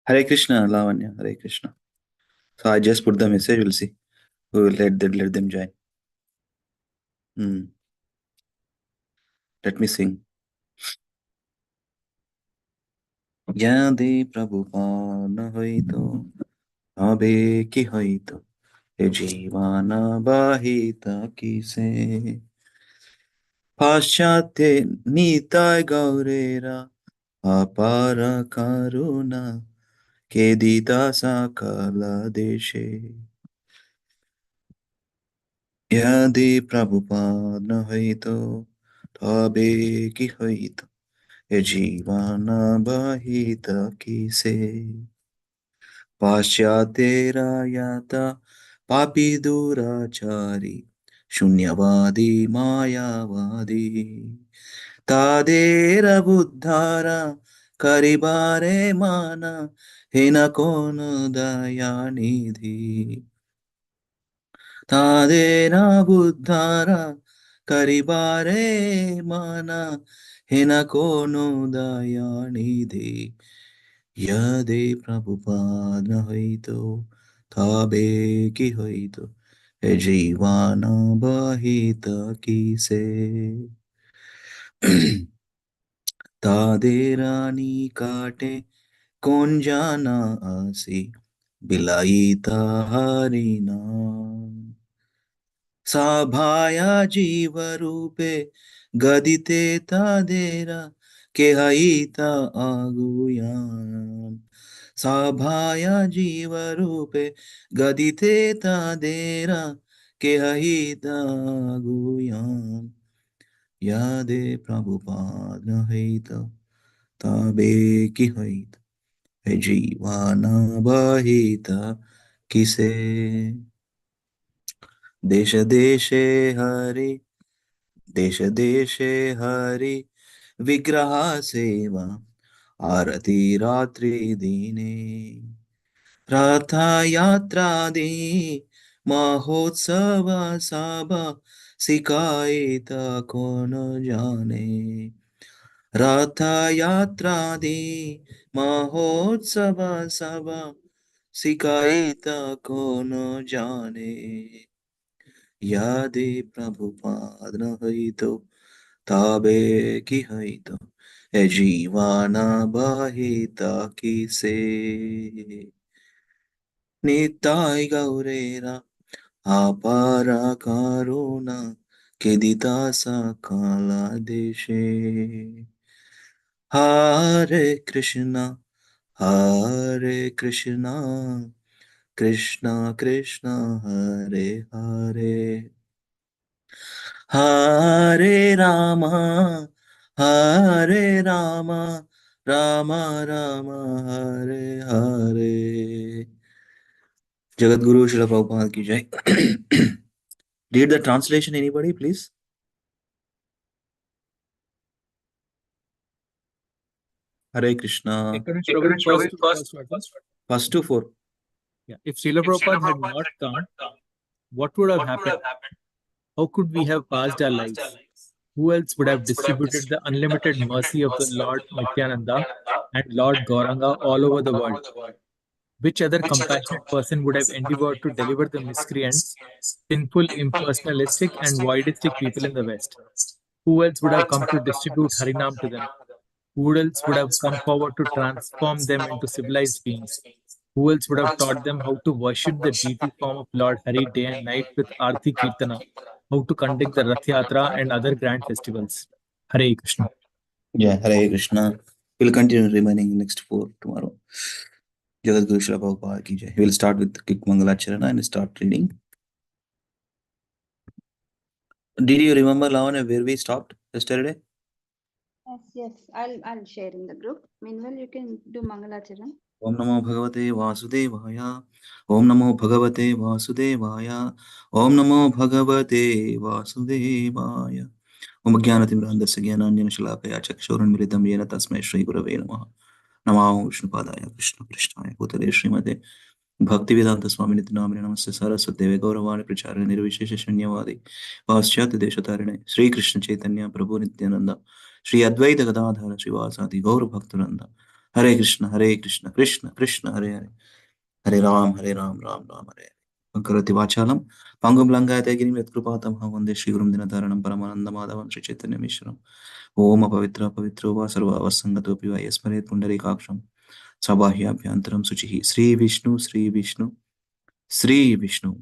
Hare Krishna, Lavanya. Hare Krishna. So I just put the message. We'll see. We will let them join. Hmm. Let me sing. यदि प्रभुपाद হইতো তবে কি হইতো এ জীবন বাহিত কিসে পাশ্চাত্যে নিতাই গৌরেরা অপার করুণা কে দিতা সকল দেশে यदि प्रभुपाद न হইতো তবে কি হইতো এ জীবন বাহিত কিসে पाश्चात्येरा याता पापी दुराचारी शून्यवादी मायावादी तादेर बुद्धारा करिबारे माना हेन कोन दयानिधि तादेर बुद्धारा करिबारे माना हेन कोन दयानिधि यदि प्रभुपाद न হইতো তবে কি হইতো এ জীবন বাহিত কিসে তাদের নিকটে কোন জানা আসি বিলাইতা হরি নাম सभाया जीव रूपे गदिते तादेरा केहाईता आगुयाम सभाया जीव रूपे गदिते तादेरा केहाईता आगुयाम यादे प्रभुपाद न हईता तबे की हईता हे जीवाना बहिता किसे देश देशे हरि देश देशे हरि विग्रह सेवा आरती रात्रि दीने रथ यात्रा दी महोत्सव सभा सिखाए कौन जाने रथ यात्रा दी महोत्सव सभा सिखाए कौन जाने यादे प्रभुपाद न হইতো তবে কি হইতো এ জীবন বাহিত কিসে নিতাই গৌরেরা আপার করুণা কেদিতা সকল দেশে হরে কৃষ্ণ কৃষ্ণ কৃষ্ণ হরে হরে हरे राम राम राम हरे हरे जगत गुरु श्रील प्रभुपाद की जय read the translation anybody please Hare Krishna Ganesh Prabhu, first to four yeah, if Srila Prabhupada had not come, what would have happened? How could we have passed our lives? Who else would have distributed the unlimited mercy of the Lord Nityananda and Lord Gauranga all over the world? Which other compassionate person would have endeavored to deliver the miscreants, sinful, impersonalistic, and voidistic people in the West? Who else would have come to distribute Harinam to them? Who else would have come forward to transform them into civilized beings? Who else would have taught them how to worship the deity form of Lord Hari day and night with Arti Kirtana, how to conduct the Rath Yatra and other grand festivals? Hare Krishna. yeah Hare Krishna we'll continue remaining next four tomorrow Jagat Guru Srila Prabhupada ki jai we'll start with Kik Mangalacharana and start reading. Did you remember Lavanya where we stopped yesterday? Yes. I'll share in the group. Meanwhile, you can do Mangalacharan. Om Namo Bhagavate Vasudevaya. Om Namo Bhagavate Vasudevaya. Om Namo Bhagavate Vasudevaya. Om Jnanatimrandasya Jnananjana Shalakaya Chakshurunmilitam Yena Tasmai Shri Gurave Namaha. Namo Vishnupadaya Krishna Krishnaya Bhutale Srimate Bhaktivedanta Swami Nityanamini Namaste Saraswate Gauravani Pracharine Nirvishesha Shanyavadi Paschatya Deshatarine Sri Krishna Chaitanya Prabhu Nityananda Shri Advaita Gadadhara Srivasadi Gaura Bhaktananda Hare Krishna, Krishna Krishna, Hare Hare, Hare Ram, Ram Ram, Hare Hare. Ankarati Vachalam, Pangam Langayate Girim Yatkrupatam Havande Shri Gurum Dinataranam Paramananda Madhavan Sri Chaitanya Mishram. Om Pavitra Pavitro Va Sarva Vasangato Piva Yasmaret Pundari Kaksham. Sabahya Bhyantaram Suchihi. Sri Vishnu, Sri Vishnu, Sri Vishnu.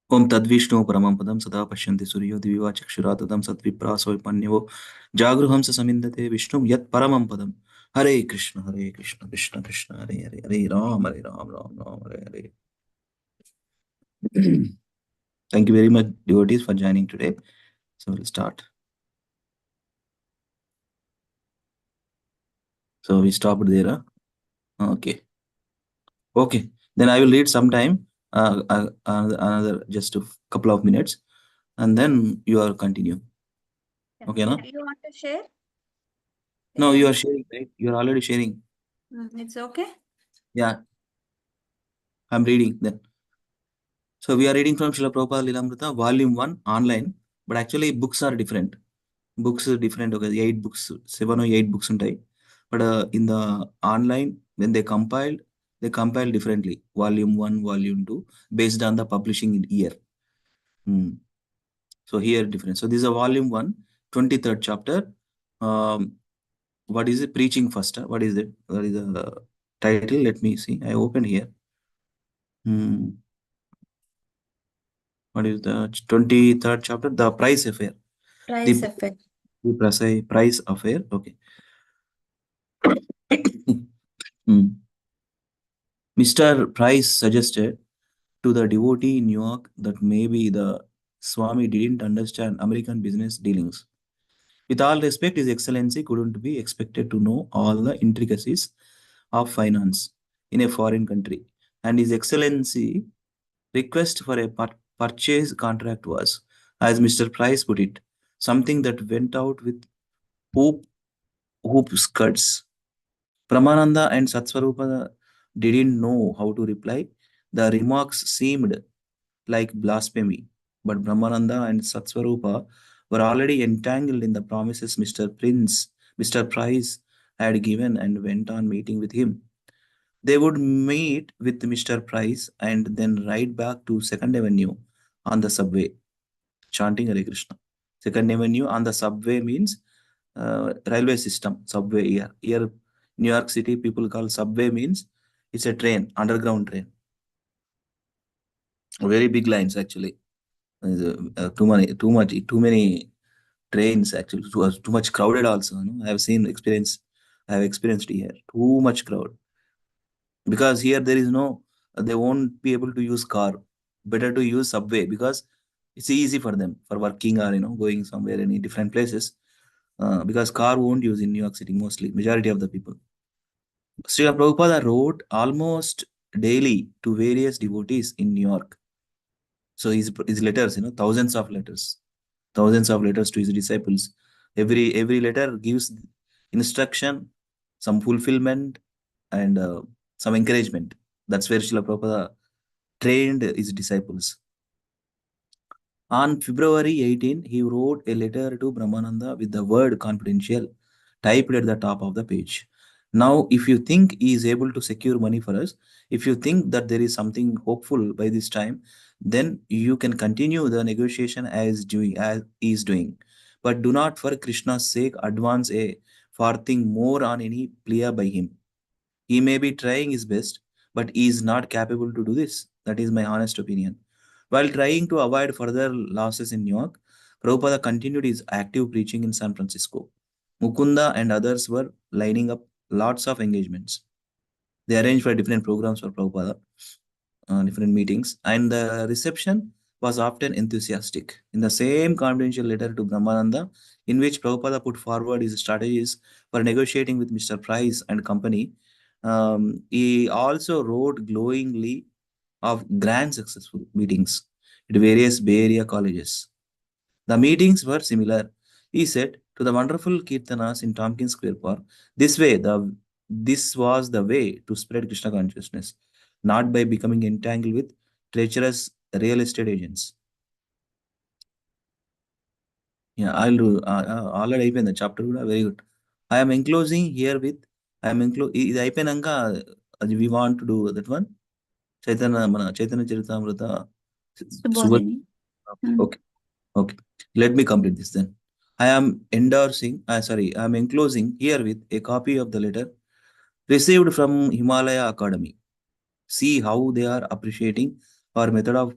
Om Tadvishnu Paramam Padam Sada Pashyanti Suryo Diviva Chakshuratam Satvipraso Panyo Jagruhamsa Samindate Vishnu Yat Paramam Padam. Hare Krishna, Krishna Krishna, Hare Hare, Hare Ram, Ram Ram, Hare Hare. Thank you very much, devotees, for joining today. So we'll start. So we stopped there. Okay. Okay. Then I will read sometime, another just a couple of minutes, and then you are continue. Yeah. Okay, no? You want to share? No, Yeah. you are sharing, right? You are already sharing. It's okay. Yeah, I'm reading then. So we are reading from Srila Prabhupada Lilamrita, Volume 1, online, but actually books are different. Books are different. Okay, 8 books, 7 or 8 books untai. But in the online, when they compile differently. Volume 1, Volume 2, based on the publishing year. So here different. So this is a Volume 1, 23rd chapter. What is it? Preaching first. What is it? What is the title? Let me see. I opened here. What is the 23rd chapter? The price affair. Price affair. The price affair. Okay. Mr. Price suggested to the devotee in New York that maybe the Swami didn't understand American business dealings. With all respect, His Excellency couldn't be expected to know all the intricacies of finance in a foreign country. And His Excellency request for a purchase contract was, as Mr. Price put it, something that went out with hoop skirts. Pramananda and Satsvarupa didn't know how to reply. The remarks seemed like blasphemy, but Brahmananda and Satsvarupa were already entangled in the promises Mr. Price had given and went on meeting with him. They would meet with Mr. Price and then ride back to Second Avenue on the subway, chanting Hare Krishna. Second Avenue on the subway means railway system, subway here. Here, New York City, people call subway means it's a train, underground train. Very big lines actually. Too many trains actually. Too much crowded also. I have experienced here. Too much crowd. Because here there is no, they won't be able to use car. Better to use subway because it's easy for them for working or going somewhere in different places. Because car won't use in New York City mostly, majority of the people. Srila Prabhupada wrote almost daily to various devotees in New York. So his letters, thousands of letters to his disciples. Every letter gives instruction, some fulfillment, and some encouragement. That's where Srila Prabhupada trained his disciples. On February 18, he wrote a letter to Brahmananda with the word confidential typed at the top of the page. Now, if you think he is able to secure money for us, if you think that there is something hopeful by this time, then you can continue the negotiation as he is doing. But do not, for Krishna's sake, advance a farthing more on any plea by him. He may be trying his best, but he is not capable to do this. That is my honest opinion. While trying to avoid further losses in New York, Prabhupada continued his active preaching in San Francisco. Mukunda and others were lining up lots of engagements. They arranged for different programs for Prabhupada, different meetings, and the reception was often enthusiastic. In the same confidential letter to Brahmananda, in which Prabhupada put forward his strategies for negotiating with Mr. Price and company, he also wrote glowingly of grand successful meetings at various Bay Area colleges. The meetings were similar. He said to the wonderful Kirtanas in Tompkins Square Park, this was the way to spread Krishna consciousness, not by becoming entangled with treacherous real estate agents. Yeah, I'll do. Already in the chapter, very good. I am enclosing here with I'm ఇది అయిపోయినాక అది we want to do that one Chaitanya Charitamrita Subodhini. Okay okay let me complete this then. I am I am enclosing here with a copy of the letter received from Himalaya Academy. See how they are appreciating our method of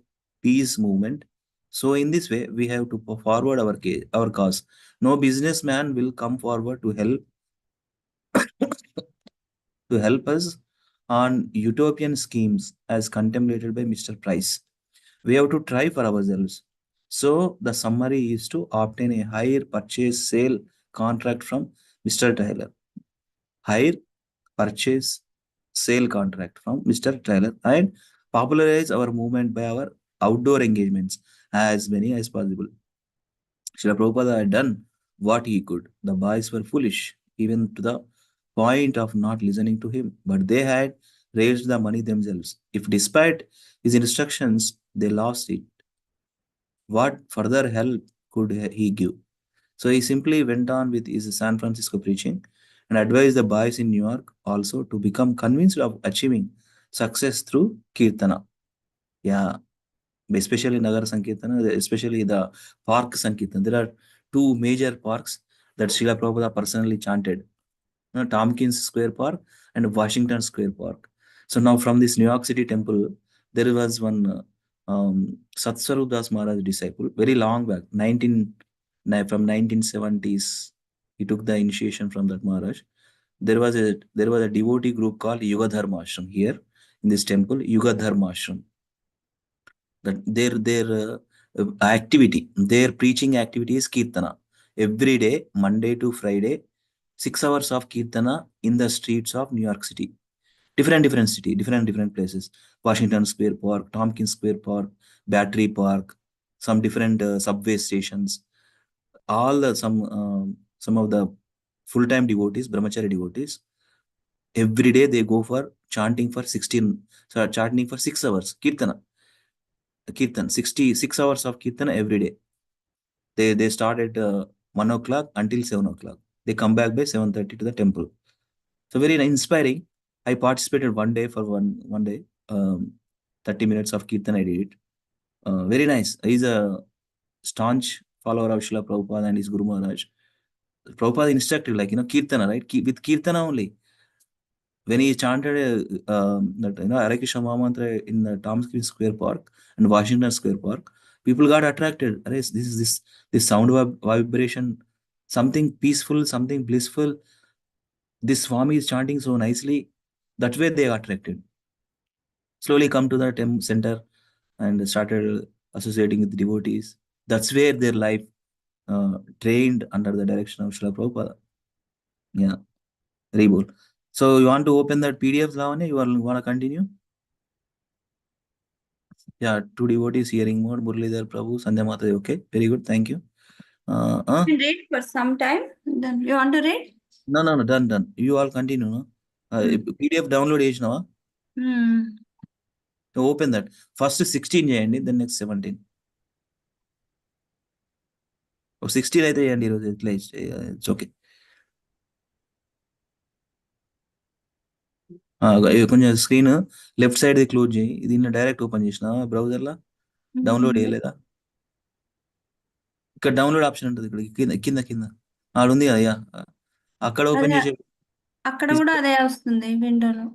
peace movement. So in this way, we have to forward our cause. No businessman will come forward to help us on utopian schemes as contemplated by Mr. Price. We have to try for ourselves. So the summary is to obtain a higher purchase sale contract from Mr. Taylor. Hire, purchase, sale contract from Mr. Taylor and popularize our movement by our outdoor engagements, as many as possible. Srila Prabhupada had done what he could. The boys were foolish, even to the point of not listening to him, but they had raised the money themselves. If despite his instructions they lost it, what further help could he give? So he simply went on with his San Francisco preaching and advised the boys in New York also to become convinced of achieving success through Kirtana. Yeah, especially Nagar Sankirtana, especially the park Sankirtana. There are two major parks that Srila Prabhupada personally chanted. Tompkins Square Park and Washington Square Park. So now from this New York City temple, there was one Satsvarup Das Maharaj disciple, very long back, from 1970s. He took the initiation from that Maharaj. There was a devotee group called Yuga Dharma Ashram here in this temple, Yuga Dharma Ashram. That their preaching activity is Kirtana. Every day, Monday to Friday, 6 hours of Kirtana in the streets of New York City. Different city, different places. Washington Square Park, Tompkins Square Park, Battery Park, some different subway stations. Some of the full-time devotees, brahmachari devotees, every day they go for chanting for 6 hours. Kirtan, 66 hours of Kirtan every day. They start at 1 o'clock until 7 o'clock. They come back by 7:30 to the temple. So very inspiring. I participated one day for one day. 30 minutes of Kirtan I did it. Very nice. He's a staunch follower of Srila Prabhupada and his Guru Maharaj. Prabhupada instructed, like, Kirtana, right? With Kirtana only. When he chanted that, Hare Krishna Mahamantra in the Tompkins Square Park and Washington Square Park, people got attracted. This is this sound vibration, something peaceful, something blissful. This Swami is chanting so nicely. That way they got attracted. Slowly come to the center and started associating with devotees. That's where their life trained under the direction of Srila Prabhupada. Yeah, Rebool. So you want to open that PDF, Lavanya? You want to continue? Yeah, two devotees hearing more. Muralidhar Prabhu, Sandhya Mata. Okay, very good. Thank you. You can read for some time. Then you want to read? No, done. You all continue, no? PDF download age now. Open that. First 16 చేయండి, then next 17. 16 అయితే చేయండి ఈరోజు, ఎట్లా it's okay. కొంచెం screen left side close చేయి. దీన్ని direct open చేసిన బ్రౌజర్లో డౌన్లోడ్ చేయలేదా? ఇక్కడ డౌన్లోడ్ ఆప్షన్ ఉంటుంది, ఇక్కడ కింద ఆడ ఉంది కదా, అక్కడ ఓపెన్ చేసే. అక్కడ కూడా అదే వస్తుంది విండోలో.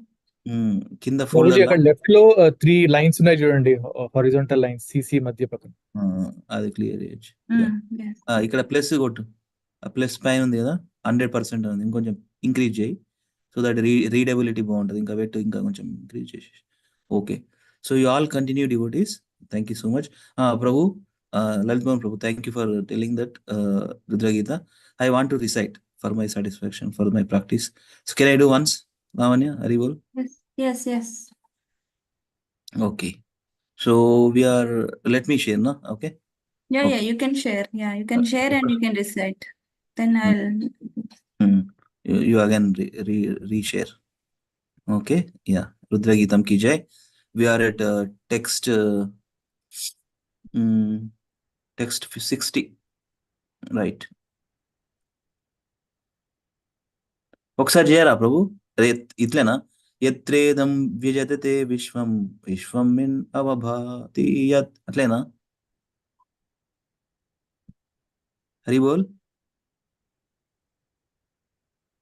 కింద ప్రభుజీ ఫోల్డర్ అక్కడ లెఫ్ట్ లో 3 లైన్స్ ఉన్నాయి చూడండి, హారిజాంటల్ లైన్స్, సిసి మధ్య పక్కన. అది క్లియర్ చేయొచ్చు. ఇక్కడ ప్లస్ కొట్టు. ఆ ప్లస్ పైన ఉంది కదా, 100% ఉంది. ఇంకొంచెం ఇంక్రీజ్ చేయి, సో దట్ రీడబిలిటీ బాగుంటుంది. ఇంకా పెట్టు, ఇంకా కొంచెం ఇంక్రీజ్ చేసేసి. Okay, so you all continue devotees. Thank you so much. Prabhu, Lalit Mohan Prabhu, thank you for telling that Rudragita. I want to recite for my satisfaction, for my practice. So can I do once, Lavanya? Haribol? Yes. Okay. So let me share, no? Okay. Yeah, you can share. Yeah, you can share and you can recite. Then I'll. You again reshare. Okay. Yeah. Rudragitam ki jai. We are at text 60. Right. ఒకసారి చేయరా ప్రభు? ఇట్లేనా? యత్రేదం వ్యజతే విశ్వం విశ్వం మిన్ అవభాతి యత్, అట్లేనా? హరి బోల్,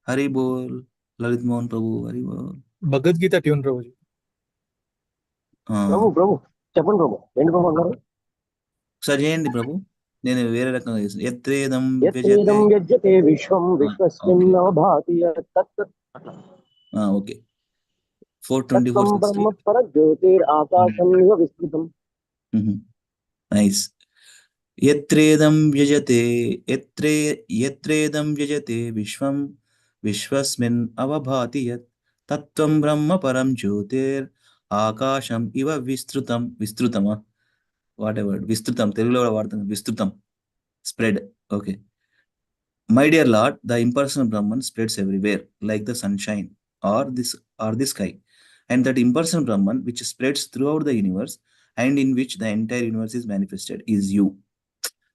హరి బోల్, లలిత్ మోహన్ ప్రభు, హరి బోల్. Bhagavad Gita tune, Prabhuji. ప్రభు చెప్పండి ప్రభు, ఏంటి ప్రభు అన్నారు? ఒకసారి చేయండి ప్రభు, నేను వేరే రకంగా చేస్తాను. యత్రేదం యత్రేదం యజ్యతే విశ్వం విశ్వస్మిన్ భాతి తత్ ఓకే. 424 బ్రహ్మ పరజ్యోతిర్ ఆకాశం ఇవ విస్తృతం. నైస్. యత్రేదం వ్యజతే విశ్వం విశ్వస్మిన్ అవభాతి యత్ తత్వం బ్రహ్మ పరం జ్యోతిర్ ఆకాశం ఇవ విస్తృతం. విస్తృతమా? వాట్ ఎవర్, విస్తృతం తెలుగులో కూడా వాడుతుంది, విస్తృతం, spread. Okay. My dear lord, the impersonal Brahman spreads everywhere like the sunshine or the sky, and that impersonal Brahman which spreads throughout the universe and in which the entire universe is manifested is you.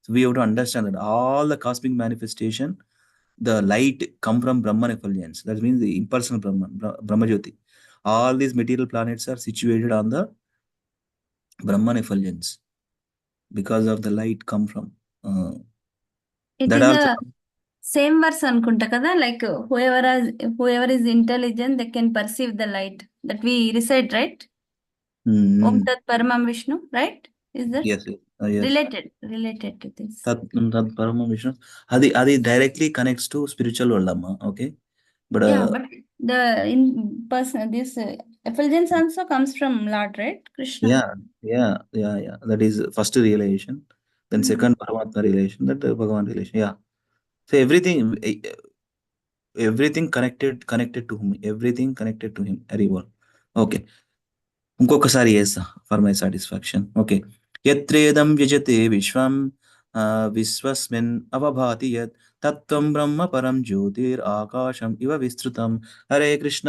So we have to understand that all the cosmic manifestation, the light come from Brahman effulgence. That means the impersonal Brahman, Brahma Jyoti. All these material planets are situated on the Brahman effulgence because of the light come from. It that is also. a same verse అనుకుంటా కదా, like whoever is intelligent, they can perceive the light that we recite, right? Om Tat Paramam Vishnu, right? Is that Yes, yes. related to this? Tat Paramam Vishnu. Adi directly connects to spiritual world, amma. Okay. But yeah, but the in person this effulgence also comes from Lord, right? Krishna. Yeah. That is first realization, then second Paramatma realization, that Bhagavan realization. Yeah. So everything connected to him. Everything connected to him. Very well. Okay. ఇంకొకసారి చేస్తా for my satisfaction. Okay. యత్రేదం వ్యజతే విశ్వం విశ్వస్మిన్ అవభాతి యత్ తత్వం బ్రహ్మ పరం జ్యోతిర్ ఆకాశం ఇవ విస్తృతం. Hare Krishna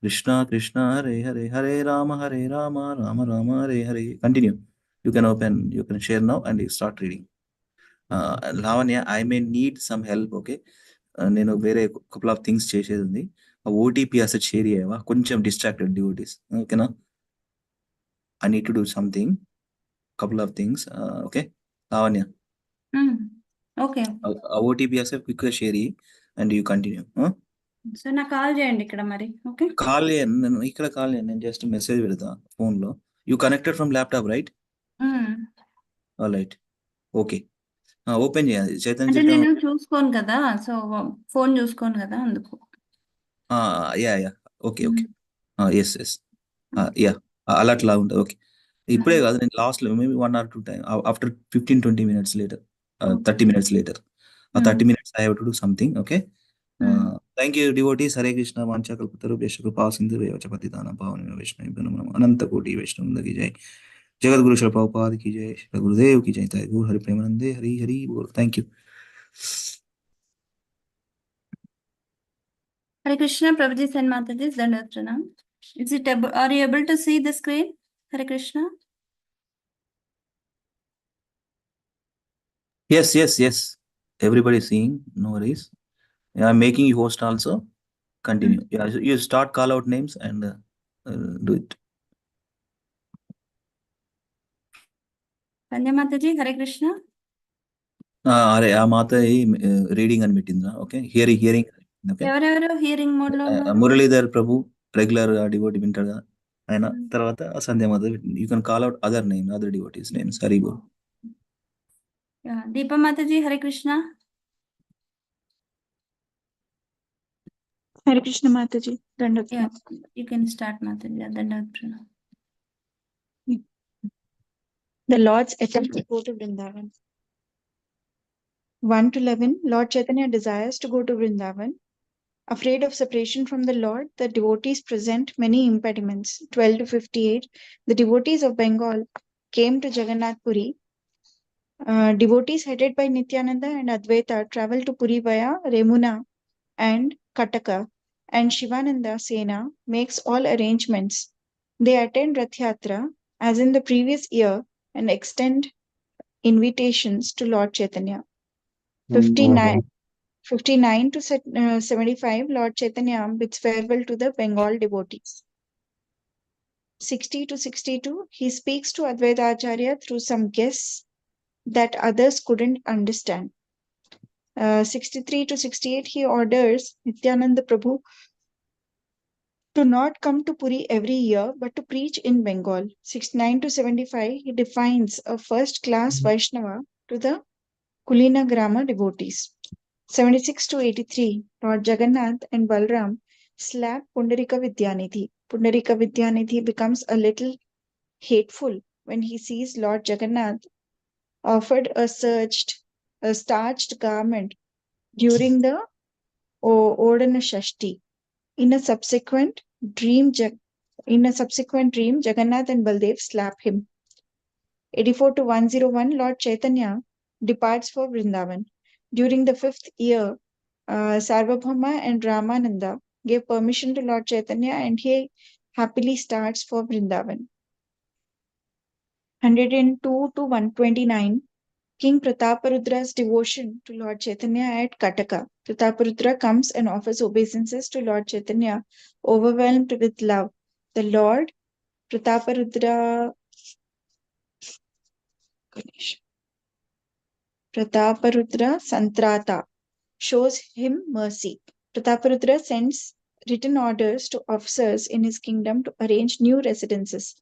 Krishna Krishna Hare Hare, Hare Rama Rama Rama Hare Hare. Continue. You can share now and start reading. Lavanya, I may need some help. Okay. నేను వేరే కపుల్ ఆఫ్ థింగ్స్ చేసేది ఉంది. ఓటీపీ అసలు షేర్ చేయవా? కొంచెం డిస్ట్రాక్టెడ్ డివోటీస్. ఓకేనా? I need to do something, couple of things. Okay, Lavanya. Okay. OTP అసలు quick గా share and you continue. So నాకు కాల్ చేయండి ఇక్కడ మరి. ఓకే, కాల్ నేను ఇక్కడ కాల్ నేను జస్ట్ మెసేజ్ పెడతా ఫోన్ లో. You connected from laptop, right? All right. Okay. Open చేయాలి చైతన్య అంటే నేను చూసుకోను కదా, సో ఫోన్ చూసుకోను కదా, అందుకు. Yeah okay. ఎస్ యా, అలా అట్లా ఉంటుంది. ఓకే. ఇప్పుడే కాదు, నేను లాస్ట్ లో maybe 1 or 2 time after 15-20 minutes later, 30 minutes later, 30 minutes I have to do something. Okay. Thank you devotees. Hare Krishna. Vancha kalpataru Krpa sindhu vevacha patitana pavana Vaishnava namo ananta koti Vaishnava ki jai. Jagat Guru Srila Prabhupada ki jai. Srila Gurudev ki jai. Jai Guru Hari Premanande. Hari Bol. Thank you. Hare Krishna. Prabhuji and Mataji, Dandavat Pranam. Are you able to see the screen? Hare Krishna. Yes. Everybody seeing. No worries. I'm making you host also. Continue. Yeah, you start call out names and do it. Kanya Mataji, Hare Krishna. అరే ఆ మాత reading అని పెట్టిందా? Okay. Hearing. Okay. ఎవరెవరు hearing mode లో ఉన్నారు? మురళీధర్ ప్రభు regular devotee వింటాడు కదా ఆయన. తర్వాత Sandhya Mata. You can call out other name, other devotees names. Hari bol. Deepa Mataji, Hare Krishna. Hare Krishna Mataji. Yeah, you can start Mataji. Dandavat Pranam. The Lord's attempt to go to Vrindavan. 1-11. Lord Chaitanya desires to go to Vrindavan. Afraid of separation from the Lord, the devotees present many impediments. 12-58. The devotees of Bengal came to Jagannath Puri. Devotees headed by Nityananda and Advaita traveled to Puri via Remuna and Kataka, and Shivananda Sena makes all arrangements. They attend Rath Yatra as in the previous year and extend invitations to Lord Chaitanya. 59. 59 to 75, Lord Chaitanya bids farewell to the Bengal devotees. 60 to 62, he speaks to Advaita Acharya through some guests that others couldn't understand. 63 to 68, he orders Nityananda Prabhu to not come to Puri every year, but to preach in Bengal. 69 to 75, he defines a first-class Vaishnava to the Kulina Grama devotees. 76 to 83, Lord Jagannath and Balram slap Pundarika Vidyanidhi. Pundarika Vidyanidhi becomes a little hateful when he sees Lord Jagannath offered a starched garment during the Odana Shashti. In a subsequent dream, Jagannath and Baldev slap him. 84 to 101, Lord Chaitanya departs for Vrindavan. During the 5th year, Sarvabhauma and Ramananda gave permission to Lord Chaitanya and he happily starts for Vrindavan. 102 to 129, King Prataparudra's devotion to Lord Chaitanya at Kataka. Prataparudra comes and offers obeisances to Lord Chaitanya, overwhelmed with love. The Lord Prataparudra Santrata shows him mercy. Prataparudra sends written orders to officers in his kingdom to arrange new residences,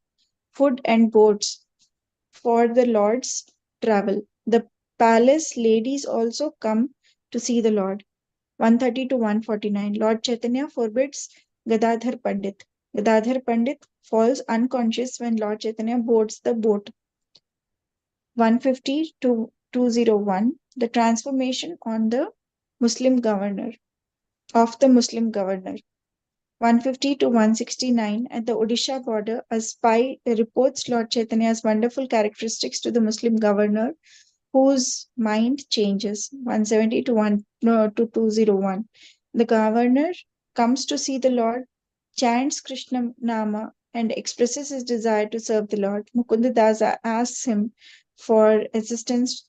food and boats for the Lord's travel. The palace ladies also come to see the Lord. 130 to 149, Lord Chaitanya forbids Gadadhar Pandit. Gadadhar Pandit falls unconscious when Lord Chaitanya boards the boat. 150 to 201, the transformation on the Muslim governor. 150 to 169, at the Odisha border, a spy reports Lord Chaitanya's wonderful characteristics to the Muslim governor, whose mind changes. 170 to 201, the governor comes to see the Lord, chants Krishna Nama, and expresses his desire to serve the Lord. Mukunda Dasa asks him for assistance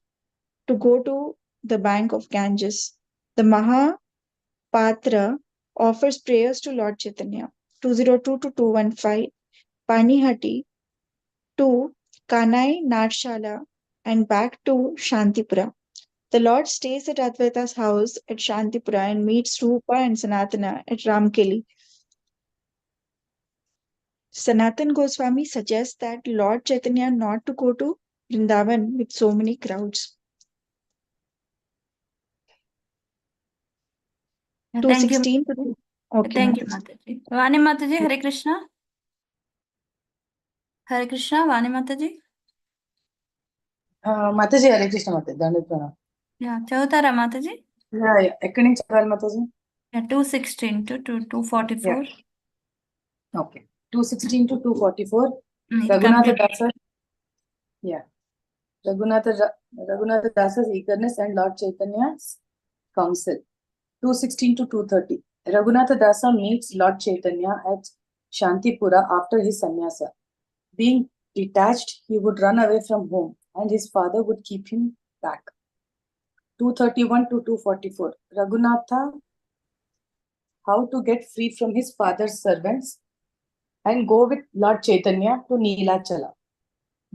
to go to the bank of Ganges. The Mahapatra offers prayers to Lord Chaitanya. 202 to 215, Panihati to Kanai Natshala and back to Shantipura. The Lord stays at Advaita's house at Shantipura and meets Rupa and Sanatana at Ramkeli. Sanatan Goswami suggests that Lord Chaitanya not to go to Vrindavan with so many crowds. Thank 216 you. to okay, Thank you, Mataji. Vani Mataji, Hare Krishna. Hare Krishna, Vani Mataji. Mataji, Hare Krishna Mataji. Dandapranam. Yeah, Chautara Mataji. Yeah. Ekkadi nunchi chadavali Mataji? Yeah, 216 to 244. Yeah. Okay. 216 to 244. It's Raghunatha complete. Dasa. Yeah. Raghunatha Dasa's eagerness and Lord Chaitanya's counsel. 216 to 230. Raghunatha Dasa meets Lord Chaitanya at Shantipura after his sannyasa. Being detached, he would run away from home and his father would keep him back. 231 to 244. Raghunatha, how to get free from his father's servants and go with Lord Chaitanya to Neelachala.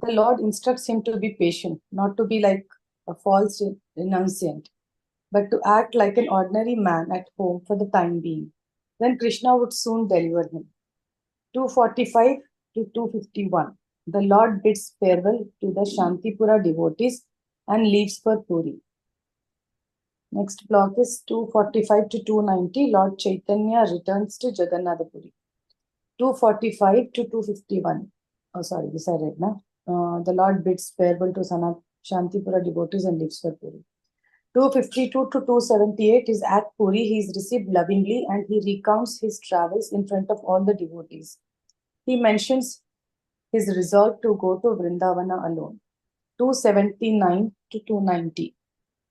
The Lord instructs him to be patient, not to be like a false renunciant, but to act like an ordinary man at home for the time being. Then Krishna would soon deliver him. 245 to 251. The Lord bids farewell to the Shantipura devotees and leaves for Puri. Next block is 245 to 290. Lord Chaitanya returns to Jagannath Puri. 245 to 251. Oh, sorry, this I read now. The Lord bids farewell to Shantipura devotees and leaves for Puri. 252 to 278 is at Puri. He is received lovingly and he recounts his travels in front of all the devotees. He mentions his resolve to go to Vrindavana alone. 279 to 290.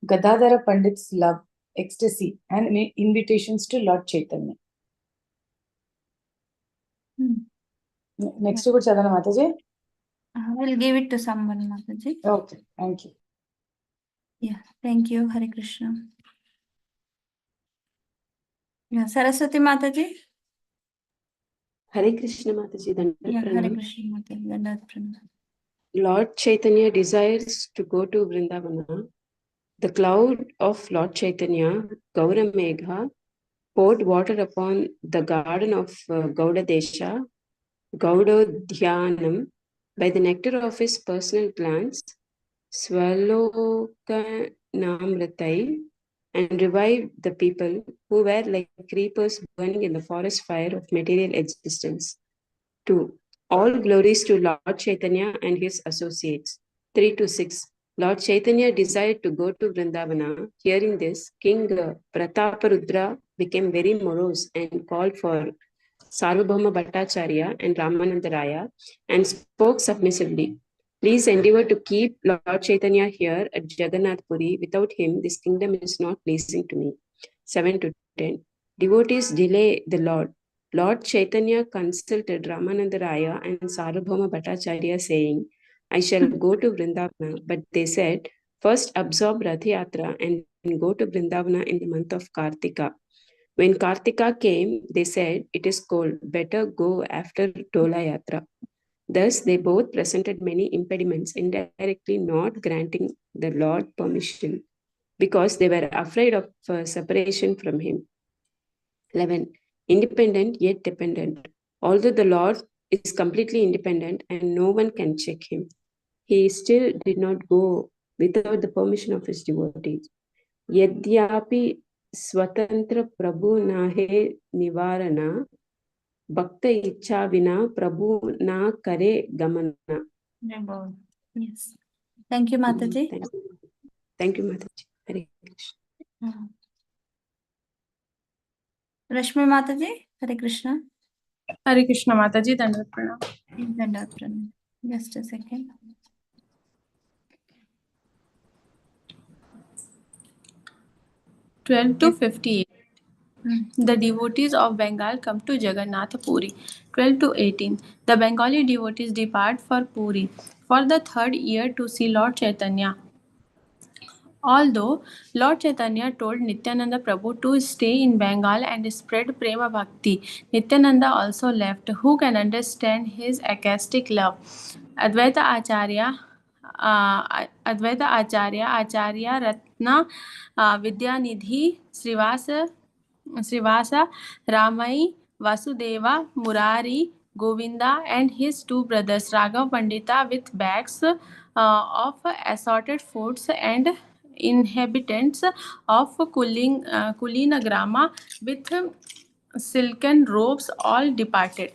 Gadadhara Pandit's love, ecstasy, and invitations to Lord Chaitanya. Next, good Chadana Mataji. We'll give it to someone, Mataji. Okay, thank you. Yeah, thank you, Hare Krishna. Yeah, Saraswati Mataji. Hare Krishna Mataji, Yeah, Hare Pranam. Krishna Mataji, Dandavat Pranam. Lord Chaitanya desires to go to Vrindavana. The cloud of Lord Chaitanya, Gaura Megha, poured water upon the garden of Gaudadesha, Gaudodhyanam, by the nectar of his personal glance, Swalokanamritai, and revived the people who were like creepers burning in the forest fire of material existence. 2. All glories to Lord Chaitanya and his associates. 3 to 6. Lord Chaitanya desired to go to Vrindavana. Hearing this, King Prataparudra became very morose and called for Sarvabhauma Bhattacharya and Ramananda Raya and spoke submissively. Please endeavor to keep Lord Chaitanya here at Jagannath Puri. Without him, this kingdom is not pleasing to me. 7 to 10. Devotees delay the Lord. Lord Chaitanya consulted Ramananda Raya and Sarvabhauma Bhattacharya saying, I shall go to Vrindavana, but they said, first absorb Rath Yatra and go to Vrindavana in the month of Kartika. When Kartika came, they said, it is cold, better go after Dola Yatra. Thus, they both presented many impediments, indirectly not granting the Lord permission, because they were afraid of separation from him. 11. Independent yet dependent. Although the Lord is completely independent and no one can check him, he still did not go without the permission of his devotees. Yadyapi Swatantra Prabhu Nahe Nivarana Bhakta Icha Vina Prabhu Na Kare Gamana. Yes. Thank you, Mataji. Thank you, Mataji. Hare Krishna. Rashmi Mataji, Hare Krishna. Hare Krishna Mataji, Dandavat Pranam. Dandavat Pranam. Just a second. Twelve to 58. The devotees of Bengal come to Jagannath Puri. 12 to 18. The Bengali devotees depart for Puri for the third year to see Lord Chaitanya. Although Lord Chaitanya told Nityananda Prabhu to stay in Bengal and spread Prema Bhakti, Nityananda also left. Who can understand his ecstatic love? Advaita Acharya, Acharya Ratna, Vidyanidhi, Srivasa, Ramai, Vasudeva, Murari, Govinda, and his two brothers Raghav Pandita with bags of assorted foods and inhabitants of Kulinagrama with silken robes all departed.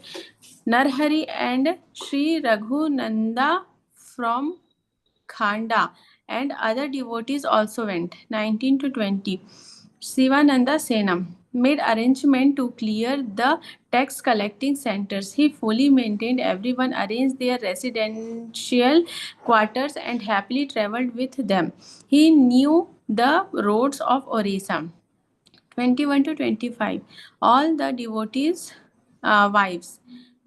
Narhari and Sri Raghunanda from Khanda and other devotees also went. 19 to 20. Sivananda Senam made arrangement to clear the tax collecting centers. He fully maintained everyone, arranged their residential quarters and happily travelled with them. He knew the roads of Orissa. 21 to 25. All the devotees' wives,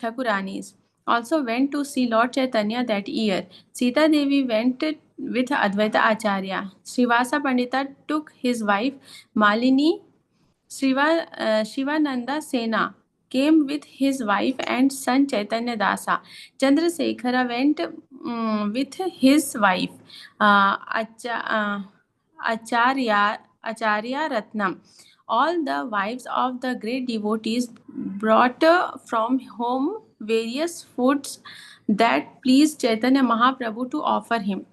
Thakuranis, also went to see Lord Chaitanya that year. Sita Devi went with Advaita Acharya. Srivasa Pandita took his wife Malini. Shivananda Sena came with his wife and son Chaitanya Dasa. Chandrasekhara went with his wife Acharya Ratnam. All the wives of the great devotees brought from home various foods that pleased Chaitanya Mahaprabhu to offer him.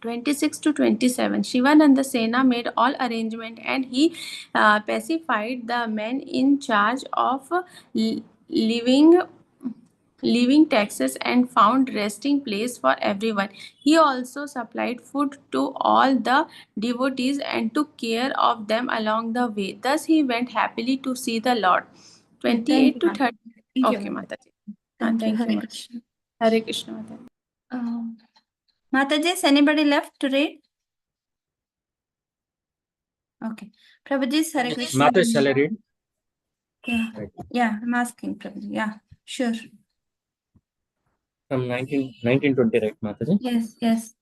26 to 27. Shivananda Sena made all arrangement and he pacified the men in charge of living taxes and found resting place for everyone. He also supplied food to all the devotees and took care of them along the way. Thus he went happily to see the Lord. 28 to 30. Okay, Mataji. Thank you, Hare much. Krishna. Hare Krishna, Mataji. Mataji, is anybody left to read? Okay. Prabhuji, Hare Krishna. Mataji, shall I read? Yeah. Right. Yeah, I'm asking Prabhuji. Yeah, sure. From 1920, right, Mataji? Yes, yes.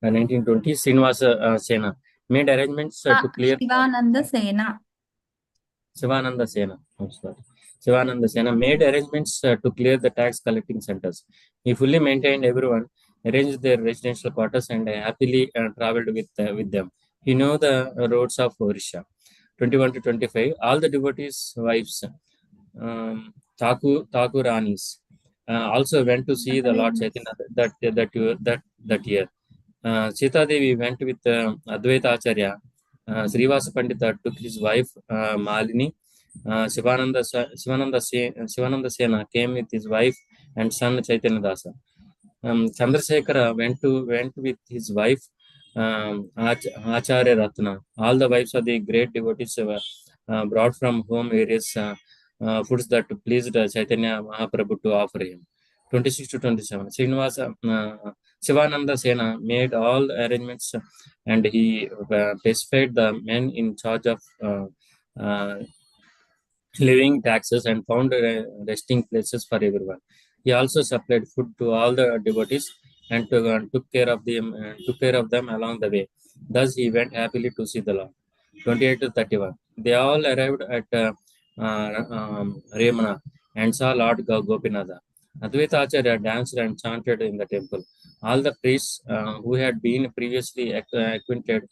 1920, Srinivasa Sena made arrangements to clear. Shivananda Sena. Shivananda Sena. I'm sorry. Shivananda Sena made arrangements to clear the tax collecting centers. He fully maintained everyone, arranged their residential quarters, and happily traveled with them. He knew the roads of Orissa. 21 to 25. All the devotees' wives, Thakuranis, also went to see the Lord Chaitanya that year. Sita Devi went with Advaita Acharya. Srivasa Pandita took his wife Malini. Shivananda Sena came with his wife and son Chaitanya Dasa. Chandrasekhara went with his wife Acharya Ratna. All the wives of the great devotees were brought from home various foods that pleased Chaitanya Mahaprabhu to offer him. 26 to 27. Shivananda Sena made all the arrangements and he pacified the men in charge of uh, living taxes and found resting places for everyone. He also supplied food to all the devotees and took care of them along the way. Thus, he went happily to see the Lord. 28 to 31. They all arrived at Remana and saw Lord Gopinatha. Advaita Acharya danced and chanted in the temple. All the priests who had been previously acquainted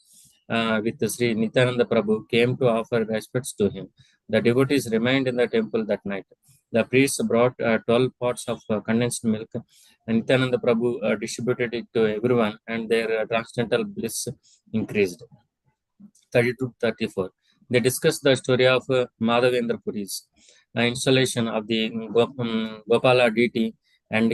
with Sri Nityananda Prabhu came to offer respects to him. The devotees remained in the temple that night. The priests brought 12 pots of condensed milk, and Nityananda Prabhu distributed it to everyone, and their transcendental bliss increased. 32 34. They discussed the story of Madhavendra Puri's installation of the Gopala deity and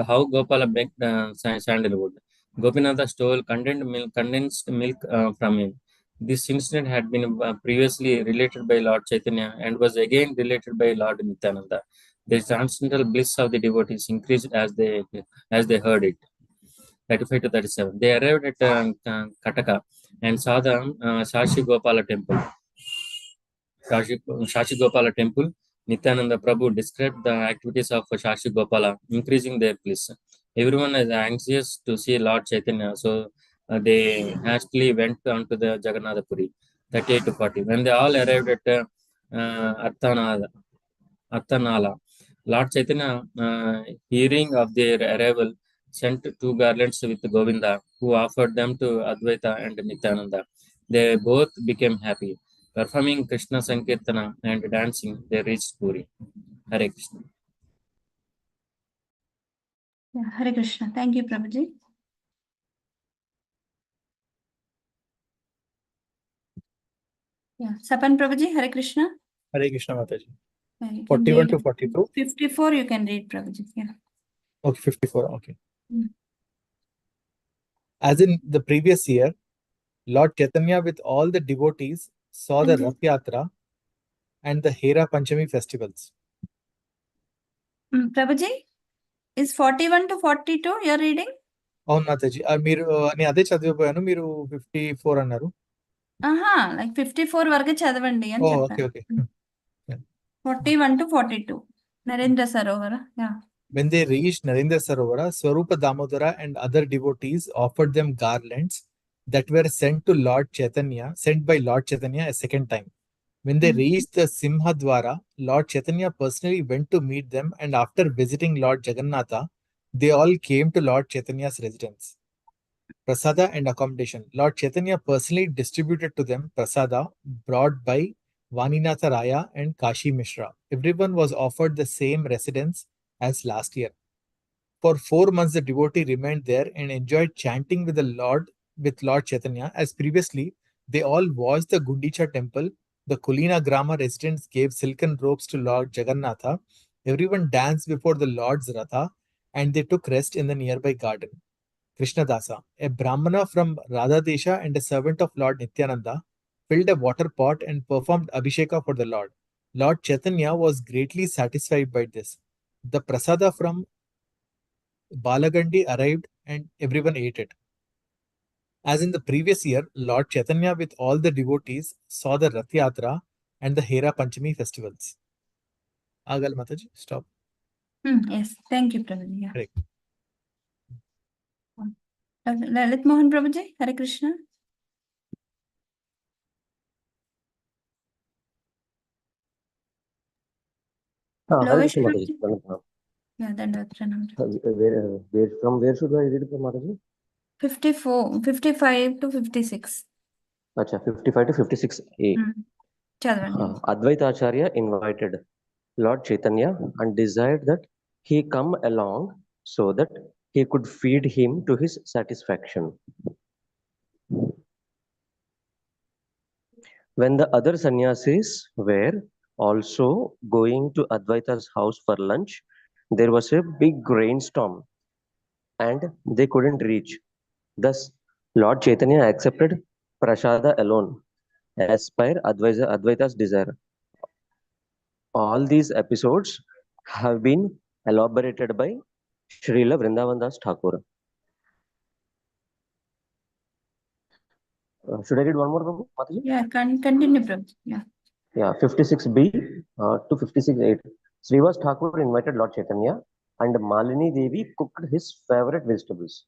how Gopala baked sandalwood. Gopinatha stole condensed milk from him. This incident had been previously related by Lord Chaitanya and was again related by Lord Nityananda. The transcendental bliss of the devotees increased as they heard it. 35 to 37. They arrived at Kataka and saw the Shashi Gopala temple. Shashi Gopala temple. Nityananda Prabhu described the activities of Shashi Gopala, increasing their bliss. Everyone is anxious to see Lord Chaitanya, so they hastily went on to the Jagannath Puri. 38 to 40. When they all arrived at Arthanala, Lord Chaitanya, hearing of their arrival, sent 2 garlands with Govinda, who offered them to Advaita and Nityananda. They both became happy. Performing Krishna Sankirtana and dancing, they reached Puri. Hare Krishna. Yeah, Hare Krishna. Thank you, Prabhuji. Yeah, Sapan Prabhuji, Hare Krishna. Hare Krishna Mataji. Yeah, you can 41 read. to 42. 54 you can read, Prabhuji. Yeah. Okay, 54. Okay. Mm. As in the previous year, Lord Chaitanya with all the devotees saw the Rath Yatra and the Hera Panchami festivals. Prabhuji, is 41 to 42 you're reading? అవును మాతాజీ మీరు నేను అదే చదివిపోయాను మీరు 54 అన్నారు Like 54 వరకు చదవండి అని okay చెప్పాను. Okay 41 to 42 Narendra Sarovara. Yeah. When they reached Narendra Sarovara, Swarupa Damodara and other devotees offered them garlands that were sent by Lord Chaitanya a second time. When they reached the Simha Dwara, Lord Chaitanya personally went to meet them, and after visiting Lord Jagannatha, they all came to Lord Chaitanya's residence. Prasada and accommodation. Lord Chaitanya personally distributed to them prasada brought by Vaninatha Raya and Kashi Mishra. Everyone was offered the same residence as last year. For 4 months, the devotee remained there and enjoyed chanting with Lord Chaitanya. As previously, they all watched the Gundicha temple. The Kulina Grama residents gave silken robes to Lord Jagannatha. Everyone danced before the Lord's Ratha and they took rest in the nearby garden. Krishnadasa, a Brahmana from Radhadesha and a servant of Lord Nityananda, filled a water pot and performed Abhisheka for the Lord. Lord Chaitanya was greatly satisfied by this. The prasada from Balagandi arrived and everyone ate it. As in the previous year, Lord Chaitanya with all the devotees saw the Rath Yatra and the Hera Panchami festivals. Agal Mataji, stop. Yes, thank you, Prabhuji. Yeah. Correct. Lalit Mohan Prabhuji, Hare Krishna. Hare Lovish Krishna Prabhuji. Mataji. Yeah, Dandavat Pranam. From where should I read it, Mataji? 55 to 56. Acha, 55 to 56a. Chadavandi. Advaita Acharya invited Lord Chaitanya and desired that he come along so that he could feed him to his satisfaction. When the other sannyasis were also going to Advaita's house for lunch, there was a big rainstorm and they couldn't reach. Thus, Lord Chaitanya accepted prasada alone as per Advaita's desire. All these episodes have been elaborated by Srila Vrindavan Das Thakur. Should I read one more, Prabhu? Mataji? Yeah, continue, Prabhu. Yeah. Yeah, 56b to 56a. Srivas Thakur invited Lord Chaitanya and Malini Devi cooked his favorite vegetables.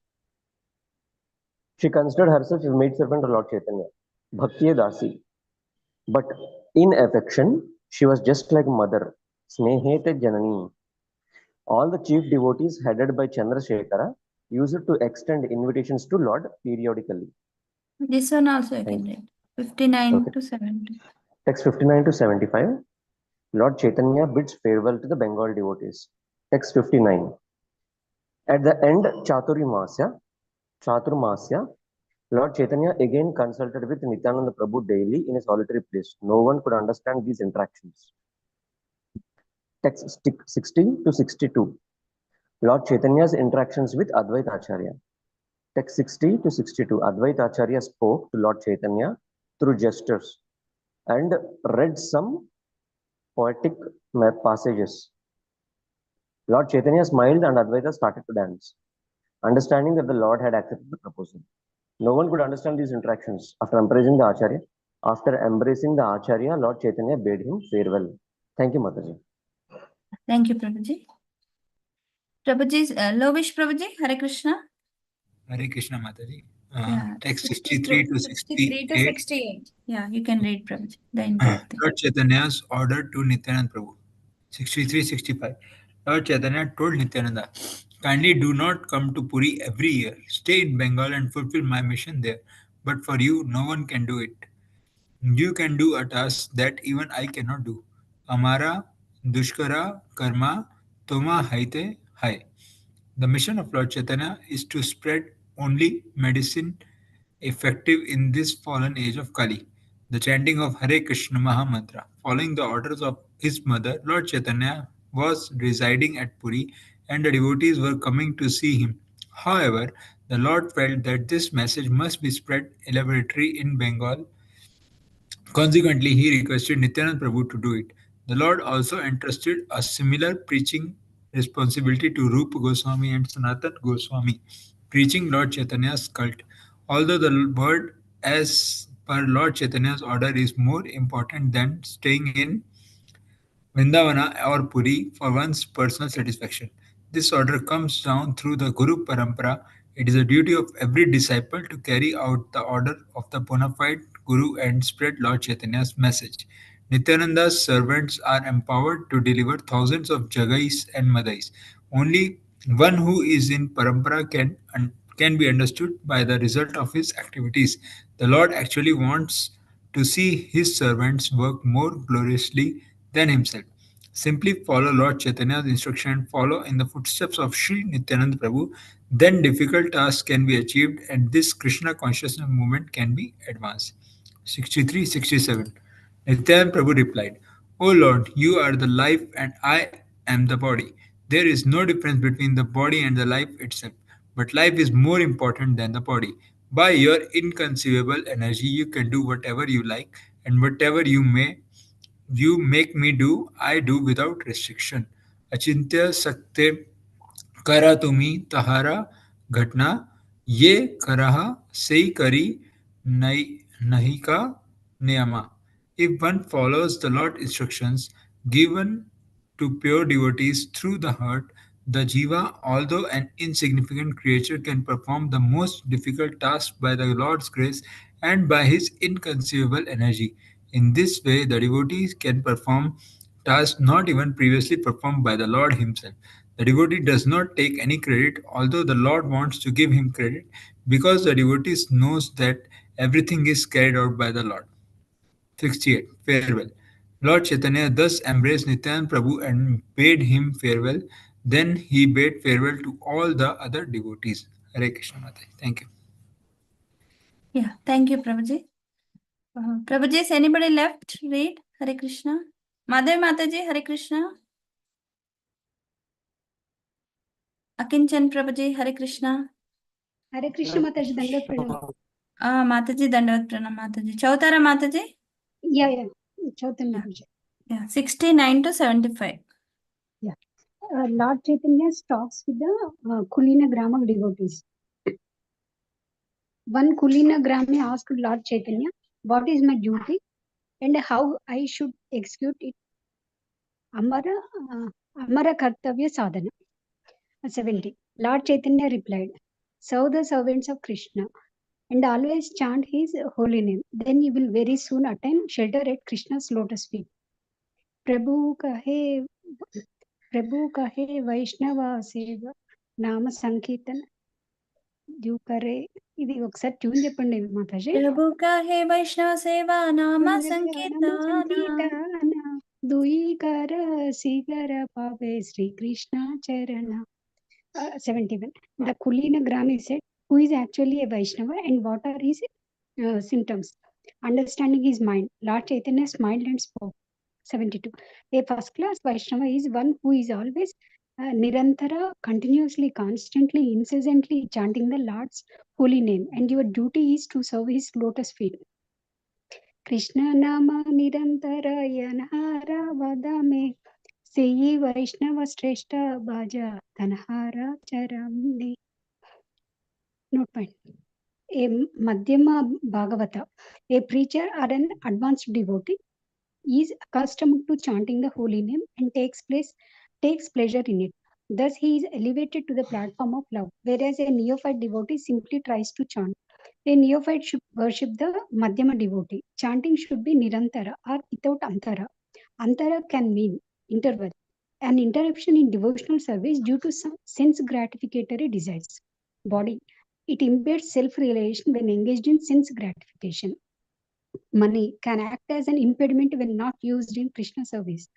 She considered herself a maid servant of Lord Chaitanya, Bhaktiya Dasi. But in affection, she was just like mother, Snehete Janani. All the chief devotees headed by Chandrasekhara used to extend invitations to Lord periodically. This one also I can read. 59 to 70. Text 59 to 75. Lord Chaitanya bids farewell to the Bengal devotees. Text 59. At the end Chaturmasya, Lord Chaitanya again consulted with Nityananda Prabhu daily in a solitary place. No one could understand these interactions. Text 60 to 62. Lord Chaitanya's interactions with Advaita Acharya. Text 60 to 62. Advaita Acharya spoke to Lord Chaitanya through gestures and read some poetic passages. Lord Chaitanya smiled and Advaita started to dance, understanding that the Lord had accepted the proposal. No one could understand these interactions. After embracing the Acharya, Lord Chaitanya bade him farewell. Thank you, Mataji. Thank you, Prabhuji. Prabhuji, Lovish Prabhuji, Hare Krishna. Hare Krishna, Mataji. Yeah. Text 63 to 68. Yeah, you can read, Prabhuji. The entire thing. Lord Chaitanya's order to Nityananda Prabhu. 63-65. Lord Chaitanya told Nityananda, kindly do not come to Puri every year. Stay in Bengal and fulfill my mission there. But for you, no one can do it. You can do a task that even I cannot do. Amara Dushkara Karma Toma Haite Hai. The mission of Lord Chaitanya is to spread only medicine effective in this fallen age of Kali. The chanting of Hare Krishna Mahamantra. Following the orders of his mother, Lord Chaitanya was residing at Puri and the devotees were coming to see him. However, the Lord felt that this message must be spread elaborately in Bengal. Consequently, he requested Nityananda Prabhu to do it. The Lord also entrusted a similar preaching responsibility to Rupa Goswami and Sanatan Goswami, preaching Lord Chaitanya's cult. Although the word as per Lord Chaitanya's order is more important than staying in Vrindavana or Puri for one's personal satisfaction. This order comes down through the Guru Parampara. It is a duty of every disciple to carry out the order of the bona fide Guru and spread Lord Chaitanya's message. Nityananda's servants are empowered to deliver thousands of jagais and madais. Only one who is in Parampara can be understood by the result of his activities. The Lord actually wants to see his servants work more gloriously than himself. Simply follow Lord Chaitanya's instruction and follow in the footsteps of Sri Nityananda Prabhu, then difficult tasks can be achieved and this Krishna consciousness movement can be advanced. 63-67. Nityananda Prabhu replied, O Lord, you are the life and I am the body. There is no difference between the body and the life itself, but life is more important than the body. By your inconceivable energy, you can do whatever you like, and whatever you make me do, I do without restriction. Achintya sakte kara tumi tahara ghatna ye karaha sei kari nahika niyama. If one follows the Lord's instructions given to pure devotees through the heart, the jiva, although an insignificant creature, can perform the most difficult task by the Lord's grace and by his inconceivable energy. In this way, the devotee can perform task not even previously performed by the Lord himself. The devotee does not take any credit, although the Lord wants to give him credit, because the devotee knows that everything is carried out by the Lord. 68. Farewell. Lord Chaitanya thus embraced Nityananda Prabhu and bade him farewell. Then he bade farewell to all the other devotees. Hare Krishna Mataji. Thank you. Yeah, thank you, Prabhuji. Prabhuji, is anybody left? Read Hare Krishna. Madhavi Mataji, Hare Krishna. Akinchan Prabhuji, Hare Krishna. Hare Krishna Mataji, Dandavat Pranam. Mataji, Dandavat Pranam Mataji. Chautara Mataji? Yeah. Chautanya Puja. Yeah, 69 to 75. Yeah. Lord Chaitanya talks with the Kulina Grama devotees. One Kulina Grami asked Lord Chaitanya, what is my duty and how I should execute it? Amara Kartavya Sadhana. 70. Lord Chaitanya replied, serve the servants of Krishna and always chant his holy name. Then you will very soon attain shelter at Krishna's lotus feet. Prabhu kahe Vaishnava seva Nama Sankirtan Dukare. ఇది ఒకసారి tune చెప్పండి Mataji. Prabhu kahe Vaishnava seva nama sankirtana Duikar Sigara Pave Sri Krishna Charana. 71. The Kulina Grami said, who is actually a Vaishnava and what are his symptoms? Understanding his mind, Lord Chaitanya smiled and spoke. 72. A first class Vaishnava is one who is always Nirantara, continuously, constantly, incessantly chanting the Lord's holy name, and your duty is to serve his lotus feet. Krishna Nama Nirantara Yanhara Vadame Seyi Vaishnava Shrestha Bhaja Dhanhara Charamni. Note point. A Madhyama Bhagavata, a preacher or an advanced devotee, is accustomed to chanting the holy name and takes pleasure in it. Thus, he is elevated to the platform of love, whereas a neophyte devotee simply tries to chant. A neophyte should worship the Madhyama devotee. Chanting should be Nirantara or without Antara. Antara can mean interval, an interruption in devotional service due to some sense gratificatory desires. Body. It embeds self-realization when engaged in sense gratification. Money can act as an impediment when not used in Krishna service.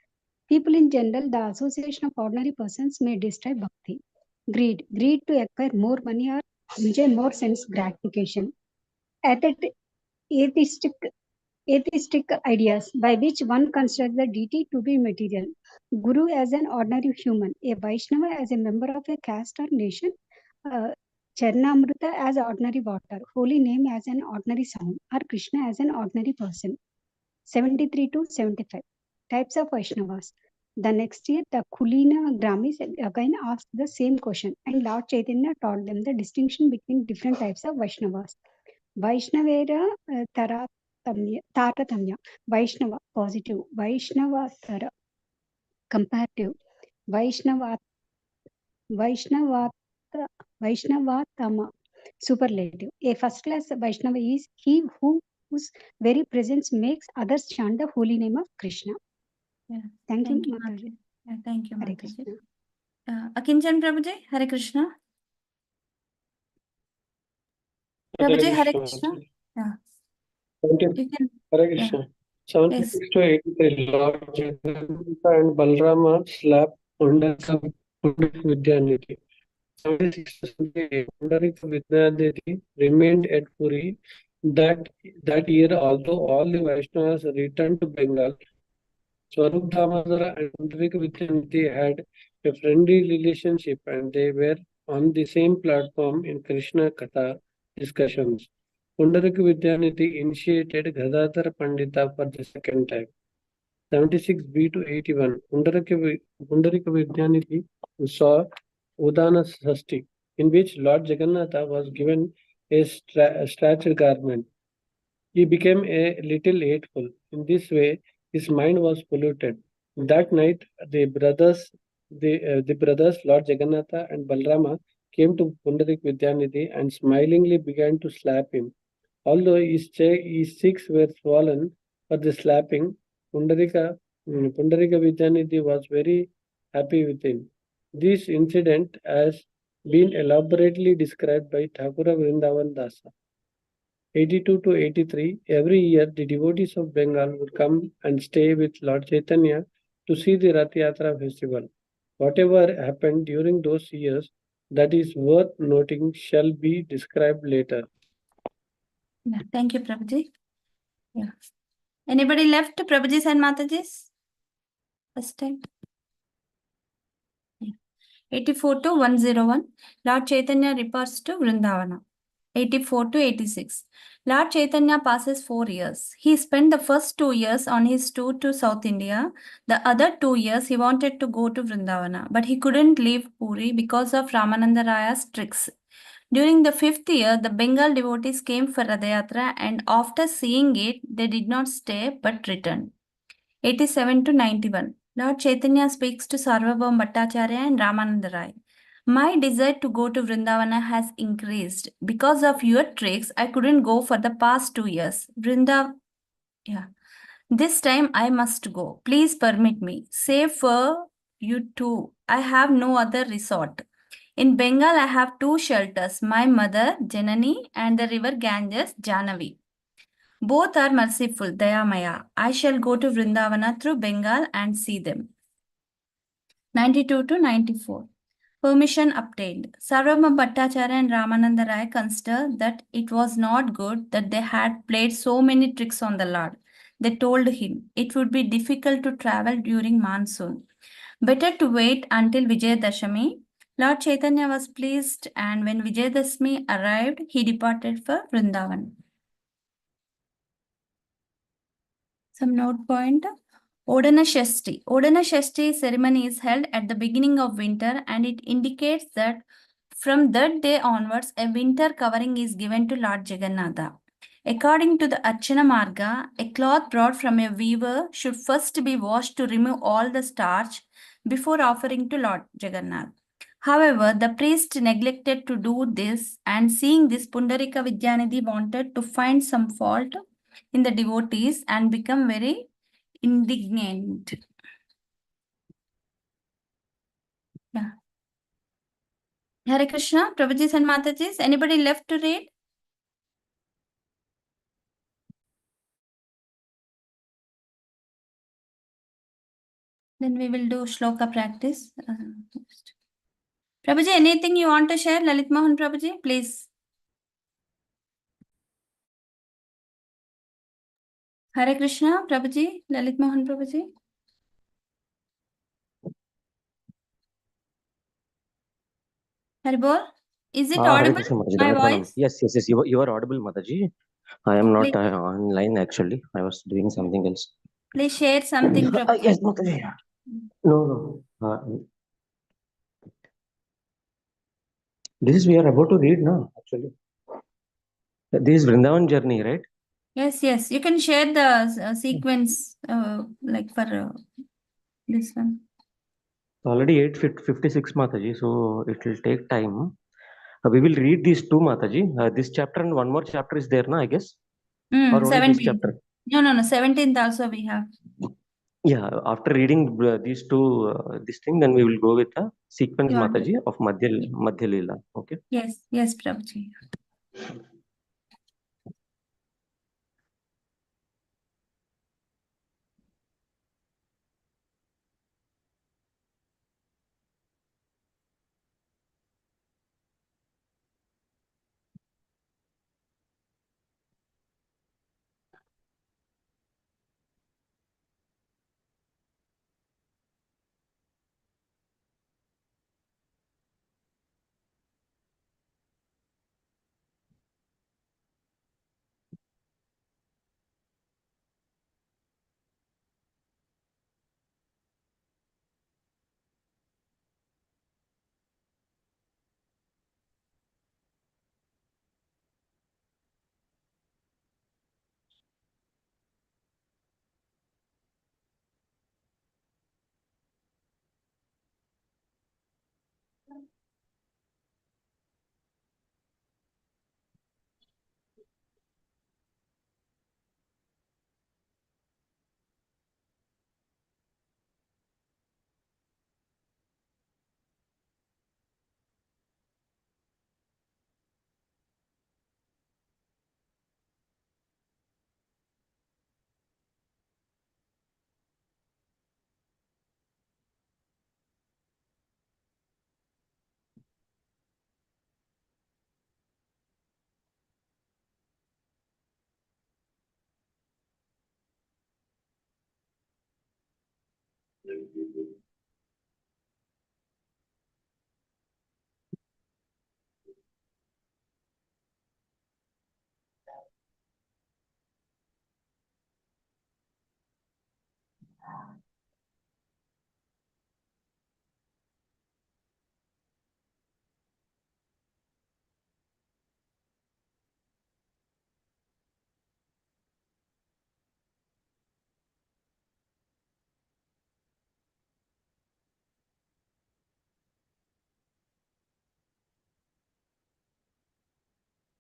People in general, the association of ordinary persons may destroy bhakti. Greed to acquire more money or enjoy more sense gratification. Atheistic ideas by which one considers the deity to be material. Guru as an ordinary human, a Vaishnava as a member of a caste or nation, Charnamrita as ordinary water, holy name as an ordinary sound, or Krishna as an ordinary person. 73 to 75. Types of Vaishnavas. The next year, the Kulina Gramis again asked the same question, and Lord Chaitanya taught them the distinction between different types of Vaishnavas. Vaishnavera Taratamya, Vaishnava positive, Vaishnava comparative, Vaishnavatama superlative. A first class Vaishnava is he whose very presence makes others chant the holy name of Krishna. Yeah. Thank you, Mataji. Mataji. Yeah, thank you, Hare Mataji. Krishna. Akinchan Prabhuji, Hare Krishna. Hare Prabhuji, Hare Krishna. Krishna. Yeah. You can. Hare Krishna. Yeah. 76 to 83, Lord Chaitanya and Balarama slapped Pundarika Vidyanidhi. 76 to 78, Pundarika Vidyanidhi remained at Puri that year, although all the Vaishnavas returned to Bengal. Swarup Damodara and Pundarika Vidyanidhi had a friendly relationship and they were on the same platform in Krishna Katha discussions. Pundarika Vidyanidhi initiated Gadadhar Pandita for the second time. 76b to 81. Pundarika Vidyanidhi saw Udana Sasti, in which Lord Jagannatha was given a stretched garment. He became a little hateful. In this way, his mind was polluted. That night, the brothers Lord Jagannatha and Balrama came to Pundarik Vidyanidhi and smilingly began to slap him. Although his cheeks were swollen for the slapping, Pundarika Pundarika Vidyanidhi was very happy with him. This incident has been elaborately described by Thakura Vrindavan Dasa. 82 to 83, every year the devotees of Bengal would come and stay with Lord Chaitanya to see the Rath Yatra festival. Whatever happened during those years that is worth noting shall be described later. Yeah, thank you, Prabhuji. Yeah. Anybody left, Prabhuji's and Mataji's? First time. Yeah. 84 to 101, Lord Chaitanya reports to Vrindavana. 84 to 86. Lord Chaitanya passes 4 years. He spent the first 2 years on his tour to South India. The other 2 years he wanted to go to Vrindavana, but he couldn't leave Puri because of Ramananda Raya's tricks. During the 5th year, the Bengal devotees came for Radhayatra, and after seeing it, they did not stay but returned. 87 to 91. Lord Chaitanya speaks to Sarvabhaum Bhattacharya and Ramananda Rai. My desire to go to Vrindavana has increased. Because of your tricks, I couldn't go for the past 2 years. This time I must go. Please permit me. Save for you too. I have no other resort. In Bengal, I have 2 shelters, my mother, Janani, and the river Ganges, Janavi. Both are merciful, Dayamaya. I shall go to Vrindavana through Bengal and see them. 92 to 94. Permission obtained. Sarvabhauma Bhattacharya and Ramananda Rai considered that it was not good that they had played so many tricks on the Lord. They told him it would be difficult to travel during monsoon. Better to wait until Vijayadashami. Lord Chaitanya was pleased, and when Vijayadashami arrived, he departed for Vrindavan. Some note point. Odana Shashti. Odana Shashti ceremony is held at the beginning of winter, and it indicates that from that day onwards, a winter covering is given to Lord Jagannatha. According to the Archana Marga, a cloth brought from a weaver should first be washed to remove all the starch before offering to Lord Jagannath. However, the priest neglected to do this, and seeing this, Pundarika Vidyanidhi wanted to find some fault in the devotees and become very indignant. Yeah. Hare Krishna, Prabhuji and Mataji, anybody left to read? Then we will do shloka practice. Prabhuji, anything you want to share? Lalit Mohan Prabhuji, please. Hare Krishna, Prabhuji, Lalit Mohan Prabhuji. Haribol, is it Hare audible? Krishna Mataji, My Dandavanam. voice? Yes, you are audible, Mataji. I am not Please. online actually. I was doing something else. Please share something, Prabhuji. Yes, Mataji. No. This is we are about to read now, actually. This is Vrindavan journey, right? Yes. You can share the sequence like for this one. Already 8:56, Mataji, so it will take time. We will read these two, Mataji. This chapter and one more chapter is there, na, I guess? Or only 17. this chapter? No. 17th also we have. Yeah, after reading these two, this thing, then we will go with the sequence, Mataji, of Madhya Leela. Okay? Yes, Prabhuji.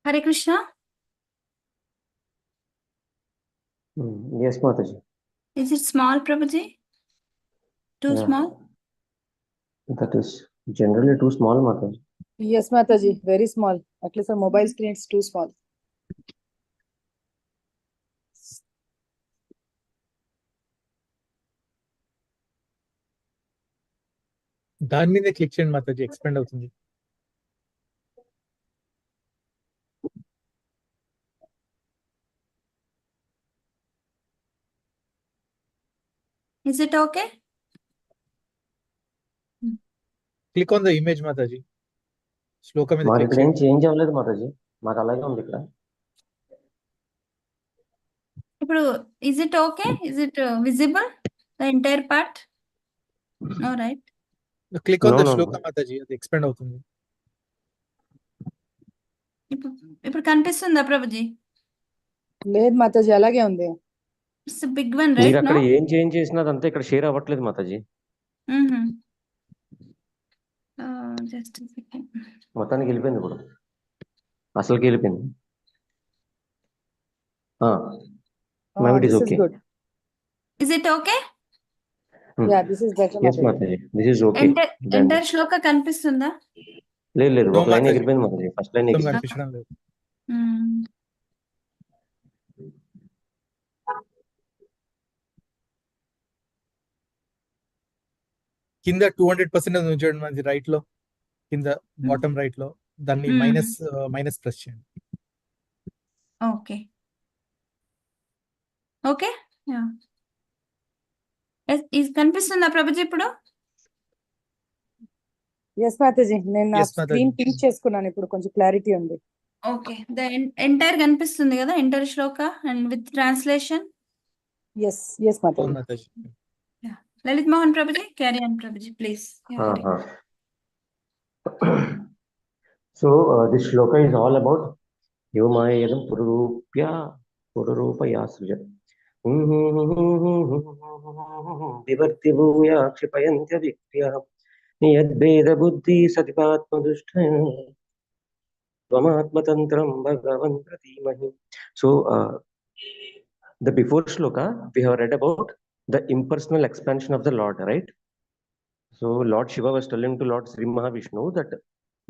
Hare Krishna. Yes, Mataji. Is it small, Prabhuji? Too Yeah. small? That is generally too small, Mataji. Yes, Mataji, very small. At least a mobile screen is too small. దాని మీద click చేయండి Mataji, expand అవుతుంది. Is it okay? Click on the image Mataji. శ్లోకం మీద మాకు click ఇక్కడ ఏం చేయండి. చేంజ్ అవ్వలేదు మాతాజీ, మాకు అలాగే ఉంది ఇక్కడ. ఇప్పుడు is it okay? Is it visible? The entire part? No, right? Click on No, the no, Shloka no. Mataji, అది ఎక్స్పాండ్ అవుతుంది. ఇప్పుడు కనిపిస్తుందా ప్రభుజీ? లేదు మాతాజీ, అలాగే ఉంది. It's a big one, మీరు right? అక్కడ No? ఏం చేంజ్ చేసినా అదంతా ఇక్కడ షేర్ అవ్వట్లేదు మాతాజీ. Just a second. మొత్తానికి వెళ్ళిపోయింది ఇప్పుడు, అసలుకి వెళ్ళిపోయింది. Maybe it is This okay. is good. Is it okay? Yeah, this is better, Yes, Mataji. Mataji, this is okay. Entire శ్లోక కనిపిస్తుందా? లేదు, No, ఒక లైన్ మాతాజీ. ఎగిరిపోయింది మాతాజీ, ఫస్ట్ లైన్ మొత్తం ఎగిరిపోయింది. కనిపించడం లేదు. కింద 200% ఉంచండి మనది రైట్ లో, కింద బాటమ్ రైట్ లో దాన్ని మైనస్ ప్రెస్ చేయండి. ఓకే ఓకే, కనిపిస్తుందా ప్రభుజీ ఇప్పుడు? ఎస్ మాతాజీ, నేను నా Yes, మాతాజీ. స్క్రీన్ పింక్ చేసుకున్నాను, ఇప్పుడు కొంచెం క్లారిటీ ఉంది. ఓకే, ద ఎంటైర్ కనిపిస్తుంది కదా, entire shloka and with translation? Yes Mataji. అవును Mataji. Lalit Mohan Prabhuji, carry on Prabhuji please. So this shloka is all about Yomaya Yadam Pururupaya Srijat. Vivarti Bhuya Kshipayantya Viktya Yadveda Buddhi Satipatma Dushtaya Tvamatmatantram Bhagavan Pratimahi. So the before shloka we have read about the impersonal expansion of the Lord, right? So Lord Shiva was telling to Lord Sri Mahavishnu that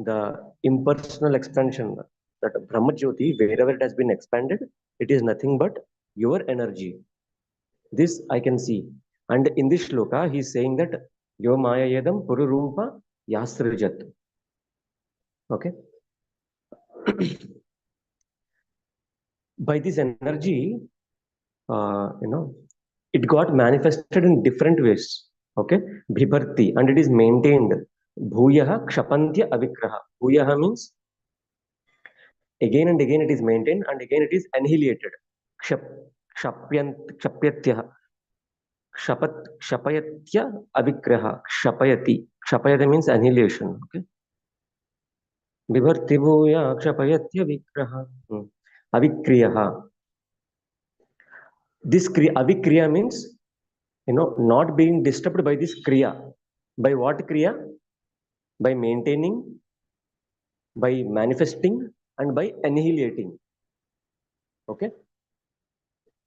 the impersonal expansion, that Brahma Jyoti, wherever it has been expanded, it is nothing but your energy. This I can see. And in this shloka, he is saying that Yo Maya Yadam Pururupa Yasrijat. Okay. By this energy, it got manifested in different ways. Okay. Bhibharti, and it is maintained. Bhuyaha Kshapantya Avikraha. Bhuyaha means again and again it is maintained, and again it is annihilated. Kshapyatya. Kshapayatya Avikraha. Kshapayati. Kshapayati means annihilation. Okay. Bhibharti Bhuya Kshapayatya Vikraha. Avikriyaha. This Avikriya means, not being disturbed by this Kriya. By what Kriya? By maintaining, by manifesting, and by annihilating. Okay.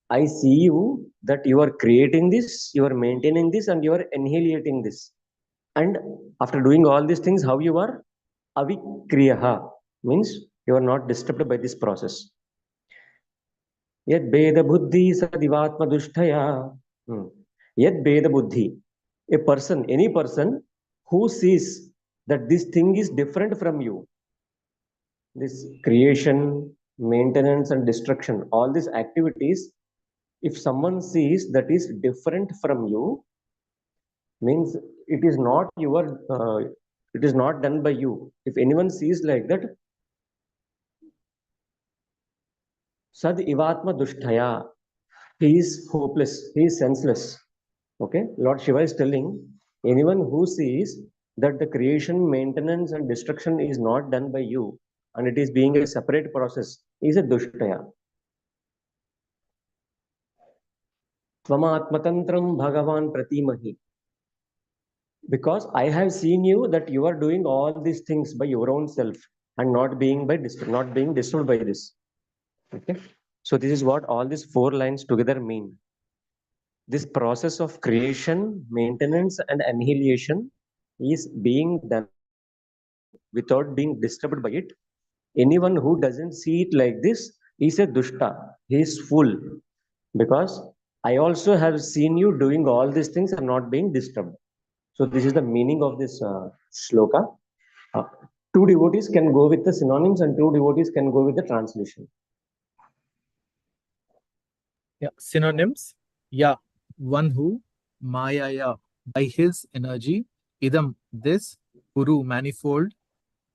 I see you that you are creating this, you are maintaining this, and you are annihilating this. And after doing all these things, how you are? Avikriyaha means you are not disturbed by this process. Yad Veda Buddhi Sadivatma Dushtaya. Yad Veda Buddhi. A person, any person who sees that this thing is different from you, this creation, maintenance, and destruction, all these activities, if someone sees that is different from you, means it is not your, it is not done by you. If anyone sees like that, Sad Ivatma Dushtaya, he is hopeless, he is senseless. Okay, Lord Shiva is telling anyone who sees that the creation, maintenance, and destruction is not done by you and it is being a separate process is a Dushtaya. Tvamatmatantram Bhagavan Pratimahi. Because I have seen you that you are doing all these things by your own self and not being disturbed by this. Okay, so this is what all these 4 lines together mean. This process of creation, maintenance, and annihilation is being done without being disturbed by it. Anyone who doesn't see it like this is a dushta. He is fool. Because I also have seen you doing all these things and not being disturbed. So this is the meaning of this shloka. 2 devotees can go with the synonyms and 2 devotees can go with the translation. Yeah, synonyms. Yeah, one who, Mayaya, by his energy, Idam, this, Puru, manifold,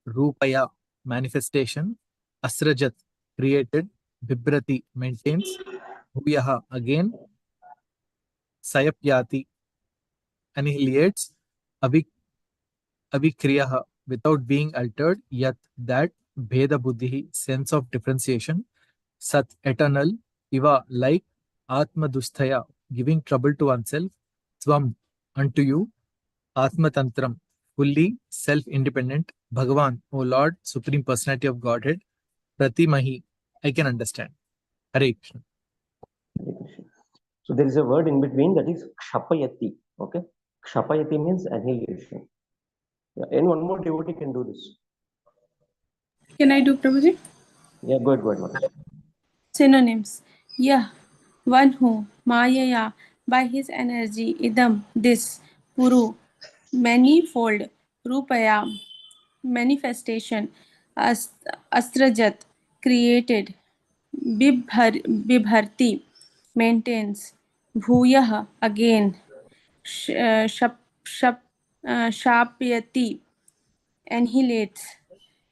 Rupaya, manifestation, Asrajat, created, Bibrati, maintains, Bhuyaha, again, Sayapyati, annihilates, Avikriyaha, without being altered, Yat, that, Bheda Buddhi, sense of differentiation, Sat, eternal, Iva, like, Atma Dusthaya, giving trouble to oneself, Tvam, unto you, Atma Tantram, fully self-independent, Bhagavan, O Lord, Supreme Personality of Godhead, Pratimahi, I can understand. Hare Krishna. So there is a word in between that is kshapayati. Okay, kshapayati means annihilation. Yeah, and one more devotee can do this. Can I do, Prabhuji? Yeah, go ahead. Synonyms. Yah, one who, Mayaya, by his energy, Idam, this, Puru, manifold, Rupaya, manifestation, Astrajat, created, Bibharti, maintains, Bhuyah, again, Shapyati, annihilates,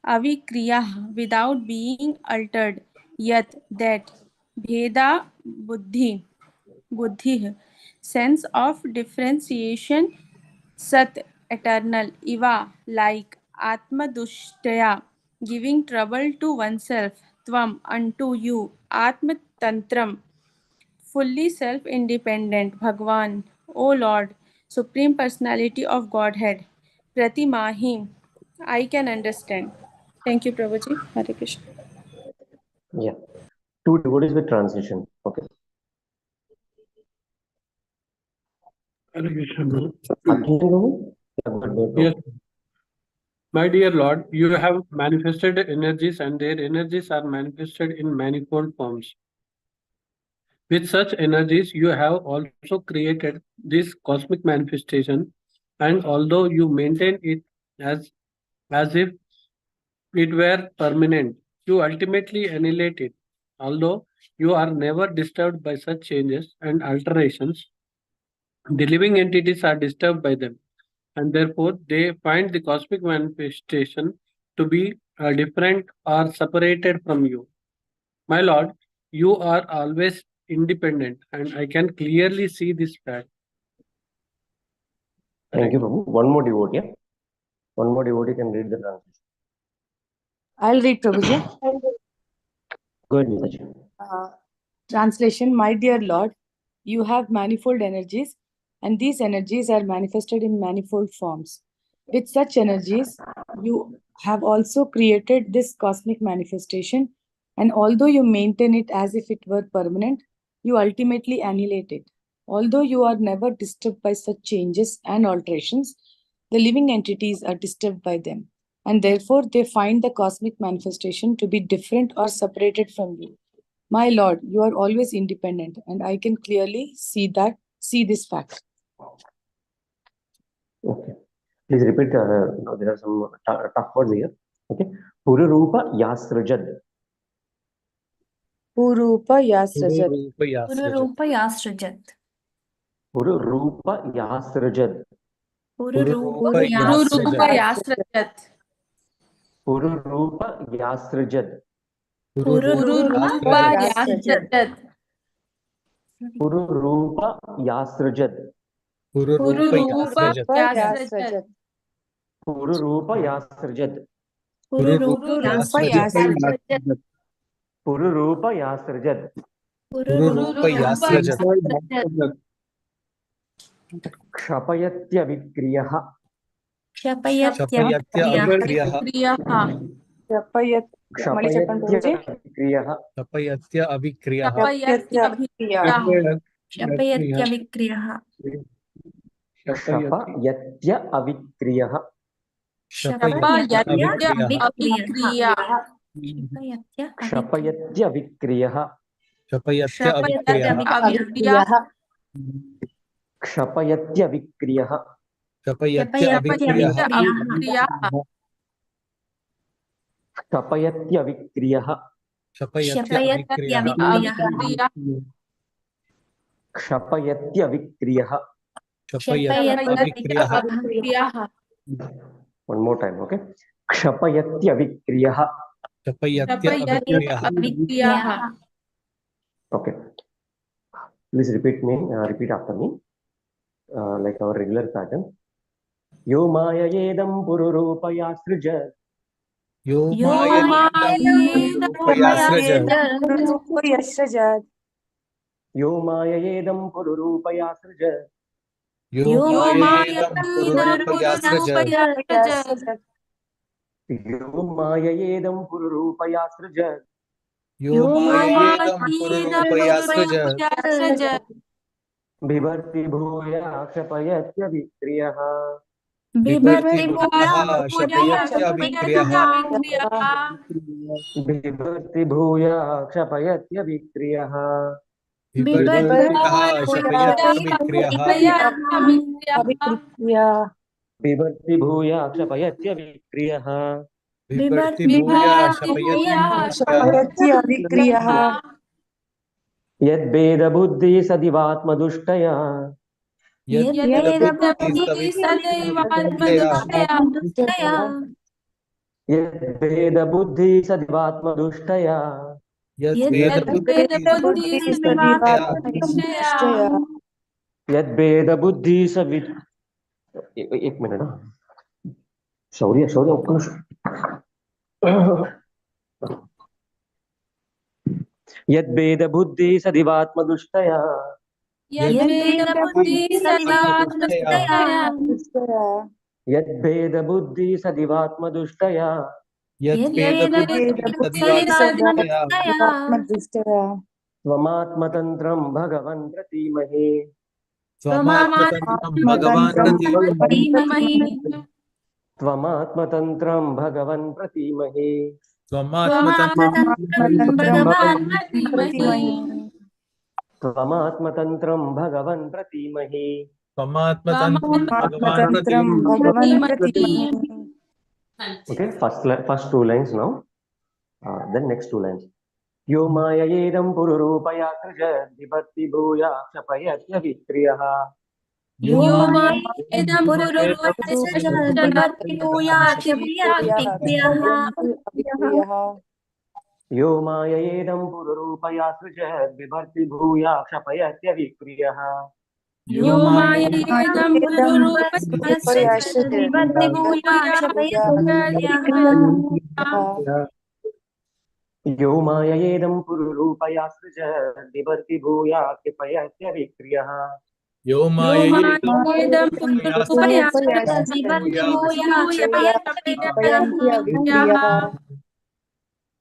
Avikriyah, without being altered, Yat, that, Bheda, Buddhi, sense of differentiation, Sat, eternal, Iva, like, Atma Dushtaya, giving trouble to oneself, Tvam, unto you, Atma Tantram, fully self-independent, Bhagwan, O Lord, Supreme Personality of Godhead, Pratimahi, I can understand. Thank you, Prabhuji. Hare Krishna. Yeah, 2 devotees with translation. Okay. Hare Krishna, Guru. Yes. My dear Lord, you have manifested energies and their energies are manifested in manifold forms. With such energies, you have also created this cosmic manifestation, and although you maintain it as if it were permanent, you ultimately annihilate it. Although you are never disturbed by such changes and alterations, the living entities are disturbed by them, and therefore they find the cosmic manifestation to be different or separated from you. My Lord, you are always independent, and I can clearly see this fact. Thank you, Prabhu. One more devotee. Yeah? One more devotee can read the translation. I'll read, Prabhuji. Go ahead, Neetaji. Translation. My dear Lord, you have manifold energies, and these energies are manifested in manifold forms. With such energies, you have also created this cosmic manifestation, and although you maintain it as if it were permanent, you ultimately annihilate it. Although you are never disturbed by such changes and alterations, the living entities are disturbed by them, and therefore they find the cosmic manifestation to be different or separated from you. My Lord, you are always independent, and I can clearly see this fact. Okay. Please repeat. There are some tough words here. Okay. Pururupa Yasrajad. Pururupa Yasrajat. Pururupa Yasrajat. Pururupa Yasrajad. पुरुरूपयास्रजत् पुरुरूपयासृजत् पुरुरूपयास्रजत् पुरुरूपयासृजत् पुरुरूपयास्रजत् पुरुरूपयासृजत् पुरुरूपयास्रजत् पुरुरूपयासृजत् पुरुरूपयास्रजत् क्षपयत्यविक्रियः क्षपयत्यविक्रियः क्षपयत्यविक्रियः क्षपयत्यविक्रियः क्षपयत्यविक्रियः क्षपयत्यविक्रियः क्षपयत्यविक्रियः क्षपयत्यविक्रियः क्षपयत्यविक्रियः क्षपयत्यविक्रियः क्षपयत्यविक्रियः क्षपयत्यविक्रियः क्षपयत्यविक्रियः One more time, okay? क्षपयत्यविक्रियः Okay. Please repeat after me, like our regular pattern. Yo mayayedam pururupayasrujat. Yo मायेदं पुरुरूपयस्रजत् Yo mayayedam pururupayasrujat. Yo मायेदं पुरुरूपयास्रजत् Yo mayayedam pururupayasrujat. यो मायेदं पुरुरूपयास्रजत् बिभर्ति भूया क्षपयत्यविक्रियः. बिभर्ति बिभर्ति भूया क्षपयत्यविक्रियः. बिभर्ति भूया क्षपयत्यविक्रियः. क्षपयत्यविक्रियः यद्भेदबुद्धि सदिवात्मदुष्टया. यद्भेदबुद्धि सदिवात्मदुष्टया. यद्भेदबुद्धि सविद एक minute शौर्य यद्भेदबुद्धि सदिवात्मदुष्टया. यद्भेदबुद्धि सदिवात्मदुष्टया. त्वमात्मतन्त्रं भगवन् प्रतीमहे. त्वमात्मतन्त्रं भगवान् प्रतीमहे त्वमात्मतन्त्रं भगवन् प्रतीमहे. Okay, first two lines now. Then next two lines. Yo mayayedam pururupayasrujat bibbatti bhuya क्षपयत्यविक्रियः. यो मायेदं पुरुरूपयास्रजत् बिभर्ति भूया क्षपयत्यविक्रियः. यो माययेदं पुरुरूपयासृजत् बिभर्ति भूया क्षपयत्यविक्रियः. यो मायेदं पुरुरूपयास्रजत् बिभर्ति भूया क्षपयत्यविक्रियः. यो माययेदं पुरुरूपयासृजत् बिभर्ति भूया क्षपयत्यविक्रियः. यो मायेदं पुरुरूपयास्रजत् बिभर्ति भूया क्षपयत्यविक्रियः.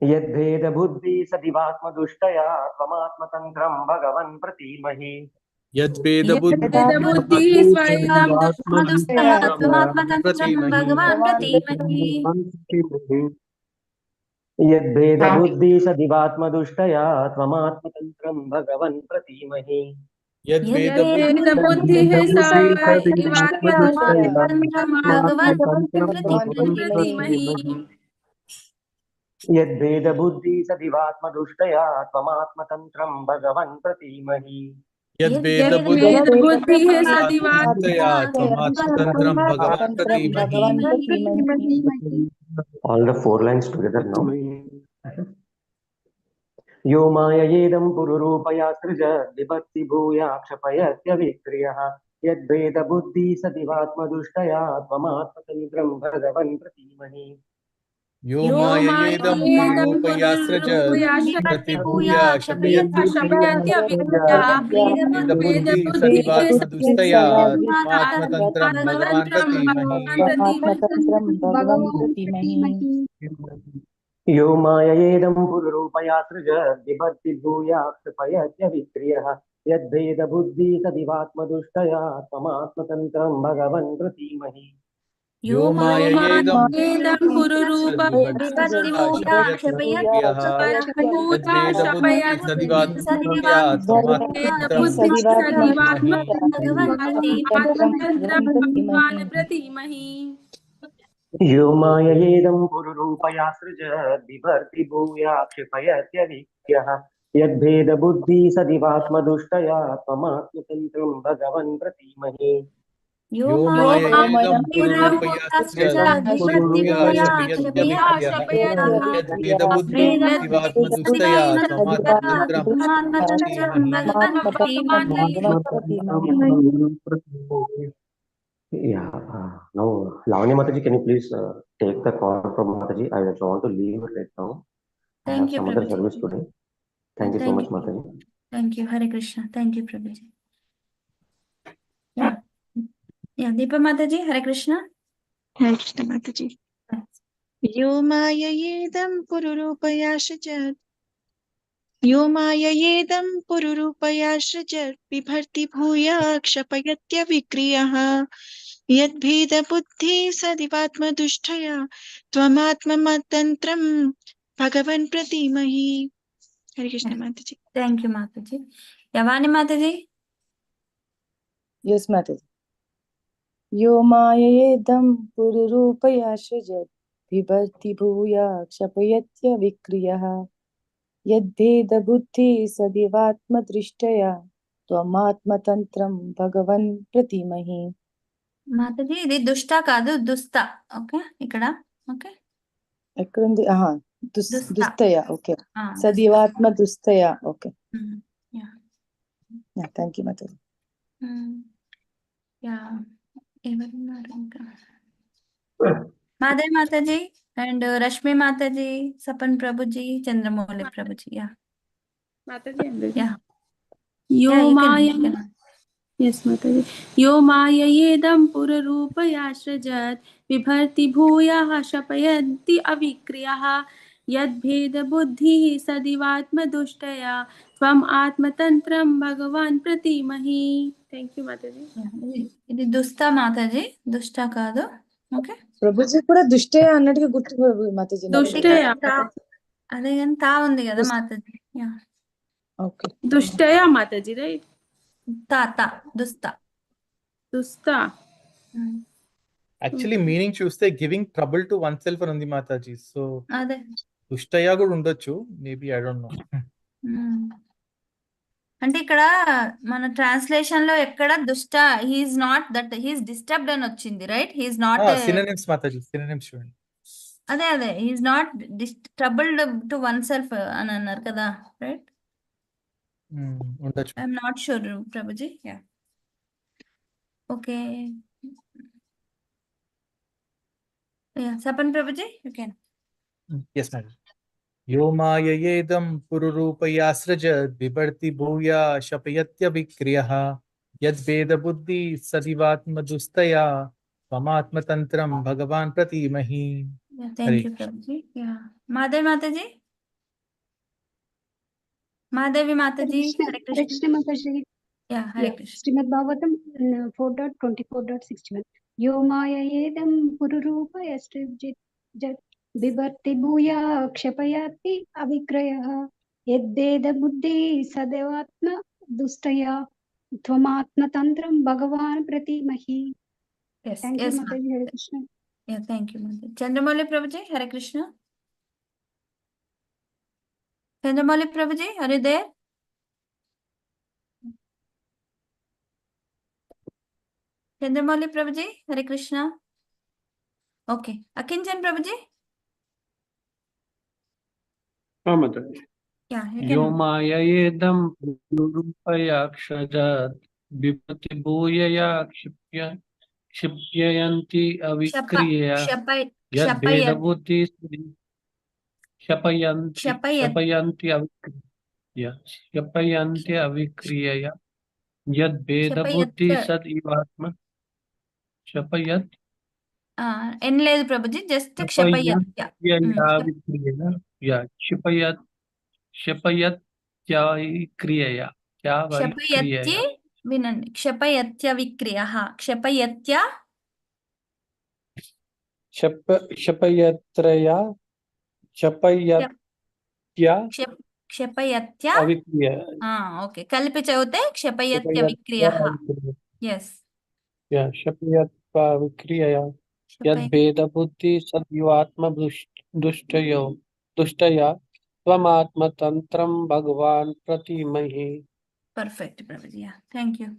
यद्भेदबुद्धि सदिवात्मदुष्टया त्वमात्मतन्त्रं भगवन् प्रतीमहे. यद्भेदबुद्धि स्वात्मदुष्टया त्वमात्मतन्त्रं भगवान् प्रतीमहे. यद्भेदबुद्धि सदिवात्मदुष्टया त्वमात्मतन्त्रं भगवन् प्रतीमहे. यद्भेदबुद्धिः यद्भेदबुद्धि सदिवात्मदुष्टया त्वमात्मतन्त्रं भगवन् प्रतीमहे. यद्वेद बुद्धिः सदिवात्मदुष्टया त्वमात्मतन्त्रं भगवान् प्रतीमहि। All the 4 lines together now. यो माययेदं पुरुरूपया सृज विभक्ति भूया क्षपयत्यविक्रियः यद्वेद बुद्धि सदिवात्मदुष्टया त्वमात्मतन्त्रं भगवन् प्रतीमहि। यो माययेदं पुरुरूपया सृजत् प्रतिभूया क्षपयत्यविक्रियः यद्वेदबुद्धिः सदिवात्मदुष्टया त्वमात्मतन्त्रं भगवान् प्रतीमहि। यो माययेदं पुरुरूपया सृज विभक्ति भूया क्षपयत्यविक्रियः यद्वेद बुद्धि सदिवात्मदुष्टया त्वमात्मतन्त्रं भगवन् प्रतीमहि। यो माययेदं क्षपयत्यविक्रियः यद्वेदबुद्धिः सदिवात्मदुष्टया त्वमात्मतन्त्रं भगवन् प्रतीमहि। यो माययेदं पुरुरूपया सृज बिभर्ति भूया क्षिपयत्यविक्रियः यद्भेद बुद्धि सदिवात्मदुष्टया त्वमात्मतन्त्रं भगवन् प्रतीमहि। यो माययेदं पुरुरूपया सृजत् प्रतिभूया क्षपयत्यविक्रियः यद्वेदबुद्धिः सदिवात्मदुष्टया त्वमात्मतन्त्रं प्रतीमहि। Yeah, now Lavanya Mataji, can you please take the call from Mataji? I just want to leave right now. I have some other service today. Thank you so much, Mataji. Thank you, Hare Krishna. Thank you, Prabhuji. Yeah, Deepa Mataji, Hare Krishna. Hare Krishna Mataji. Yo mayayedam pururupaya shajat. Yo mayayedam pururupaya shajat. Bibharti bhuya kshapayatya vikriyaha. यद्भेद बुद्धि सदिवात्म दुष्टया त्वमात्मतन्त्रं भगवन् प्रतीमहि। हरे कृष्ण माताजी। Thank you, Mataji. Yavani Mataji. Yes, Mataji. यो माययेदं पुरुरूपया सृजत् बिभर्ति भूया क्षपयत्यविक्रियः यद्भेदबुद्धिः सदिवात्मदृष्टया त्वमात्मतन्त्रं भगवन् प्रतीमहि। మాతది ఇది దుష్ట కాదు దుస్త okay ఇక్కడ okay ఎక్కడుంది దుస్తయ ఓకే సదివాత్మ దుస్తయ ఓకే థ్యాంక్ యూ మాతాజీ. ఎవరున్నారు ఇంకా Madhavi Mataji and Rashmi Mataji Sapan Prabhuji Chandramouli Prabhuji Yes, Mataji. Yo mayayedam puraroopaya shrajat vibharti bhuyah shapayati avikriyah yadbheda buddhihi sadivatma dushtaya tvam atmatantram bhagavan pratimahi. Thank you, Mataji. ఇది దుస్త మాతాజీ దుష్ట కాదు ఓకే ప్రభుజీ కూడా దుష్టయ అన్నట్టుగా గుర్తు మాతాజీ. దుష్టయ అదే కానీ తా ఉంది కదా మాతాజీ. ఓకే దుష్టయ Mataji right. Dusta. Actually, meaning చూస్తే giving trouble to one self అని ఉంది మాతాజీ. సో అదే దుష్టయ కూడా ఉండొచ్చు మేబీ, ఐ డోంట్ నో. అంటే ఇక్కడ మన ట్రాన్స్లేషన్ లో ఎక్కడ దుష్ట he's not that he's disturbed అని వచ్చింది right. He's not synonyms Mataji, synonyms చూడండి. అదే he's not troubled to one self అని అన్నారు కదా రైట్. ఉండొచ్చు. I'm not sure Prabhuji. Okay Sapan Prabhuji you can. Yes, madam. Yo mayayedam pururupaya srajat bibarti bhuya shapayatyavikriyah yadveda buddhi sadivatma dustaya tvamatmatantram bhagavan pratimahi. Thank you, Prabhuji. Madhavi Mataji. Madhavi Mataji. Hare Krishna Mataji. Hare Krishna. Srimad Bhagavatam 4.24.61. Yo mayayedam pururupaya srajat बिभर्ति भूया क्षपयति अविक्रयः यद्वेद बुद्धि सदैवात्म दुष्टया त्वमात्मतन्त्रं भगवान् प्रतीमहि. Thank you, Mataji. Hare Krishna. Thank you, Mataji. Chandramauli Prabhuji, Hare Krishna. Chandramauli Prabhuji, are you there? Chandramouli Prabhuji, Hare Krishna. Okay. Akinjan Prabhuji? Mataji. Yeah, you Yo can. mayayedam nurupayakshajat vipati bhuyaya क्षिप्ययन्ति अविक्रियया यद्भेदबुद्धि क्षपयन्ति अविक्रियया यद्भेदबुद्धि सदैवात्म क्षपयत् Enలేదు Prabhuji, just క్షపయత్య. क्षपयत्याविक्रियया క్షపయత్య వినండి. క్షపయత్య విక్రియ. క్షపయత్య क्षपयत्रया క్షపయత్య అవిక్రియ. Okay, కలిపి చదివితే క్షపయత్య విక్రియ. yes क्षपयत्वा विक्रियया यद्भेदबुद्धि सदैवात्म दुष्टया त्वमात्मतन्त्रं भगवान् प्रतिमहि. Perfect, Prabhuji. Yeah, thank you.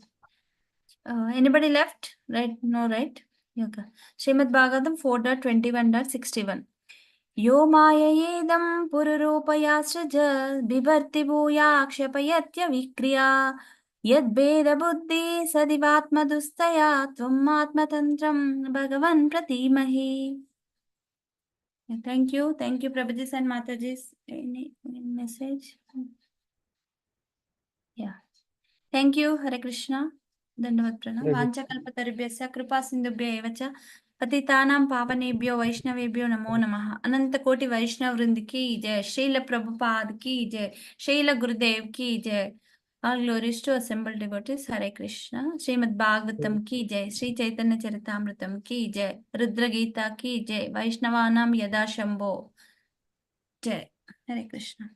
Anybody left? Right? No, right? Okay. Srimad Bhagavatam 4.21.61. Yo mayayedam pururupayasraj bibarti bhuya kshapayatya vikriya yad beda buddhi sadivatma dustaya tvam atma tantram bhagavan pratimahi. Thank you. Thank you, Prabhuji and Mataji's. Any message? Yeah. Thank you. Hare Krishna. Dandavad pranam. Vanchakalpatarubhyasya kripa sindhubhya eva cha patitanam pavanebhyo vaishnavebhyo namo namaha. Ananta koti Vaishnav Vrind ki jai. Srila Prabhupada ki jai. Srila Gurudev ki jai. All glories to assembled devotees. Hare Krishna. Srimad Bhagavatam ki jai. Sri Chaitanya Charitamrtam ki jai. RudraGita ki jai. Vaishnavanam yada shambho. Jai. Hare Krishna.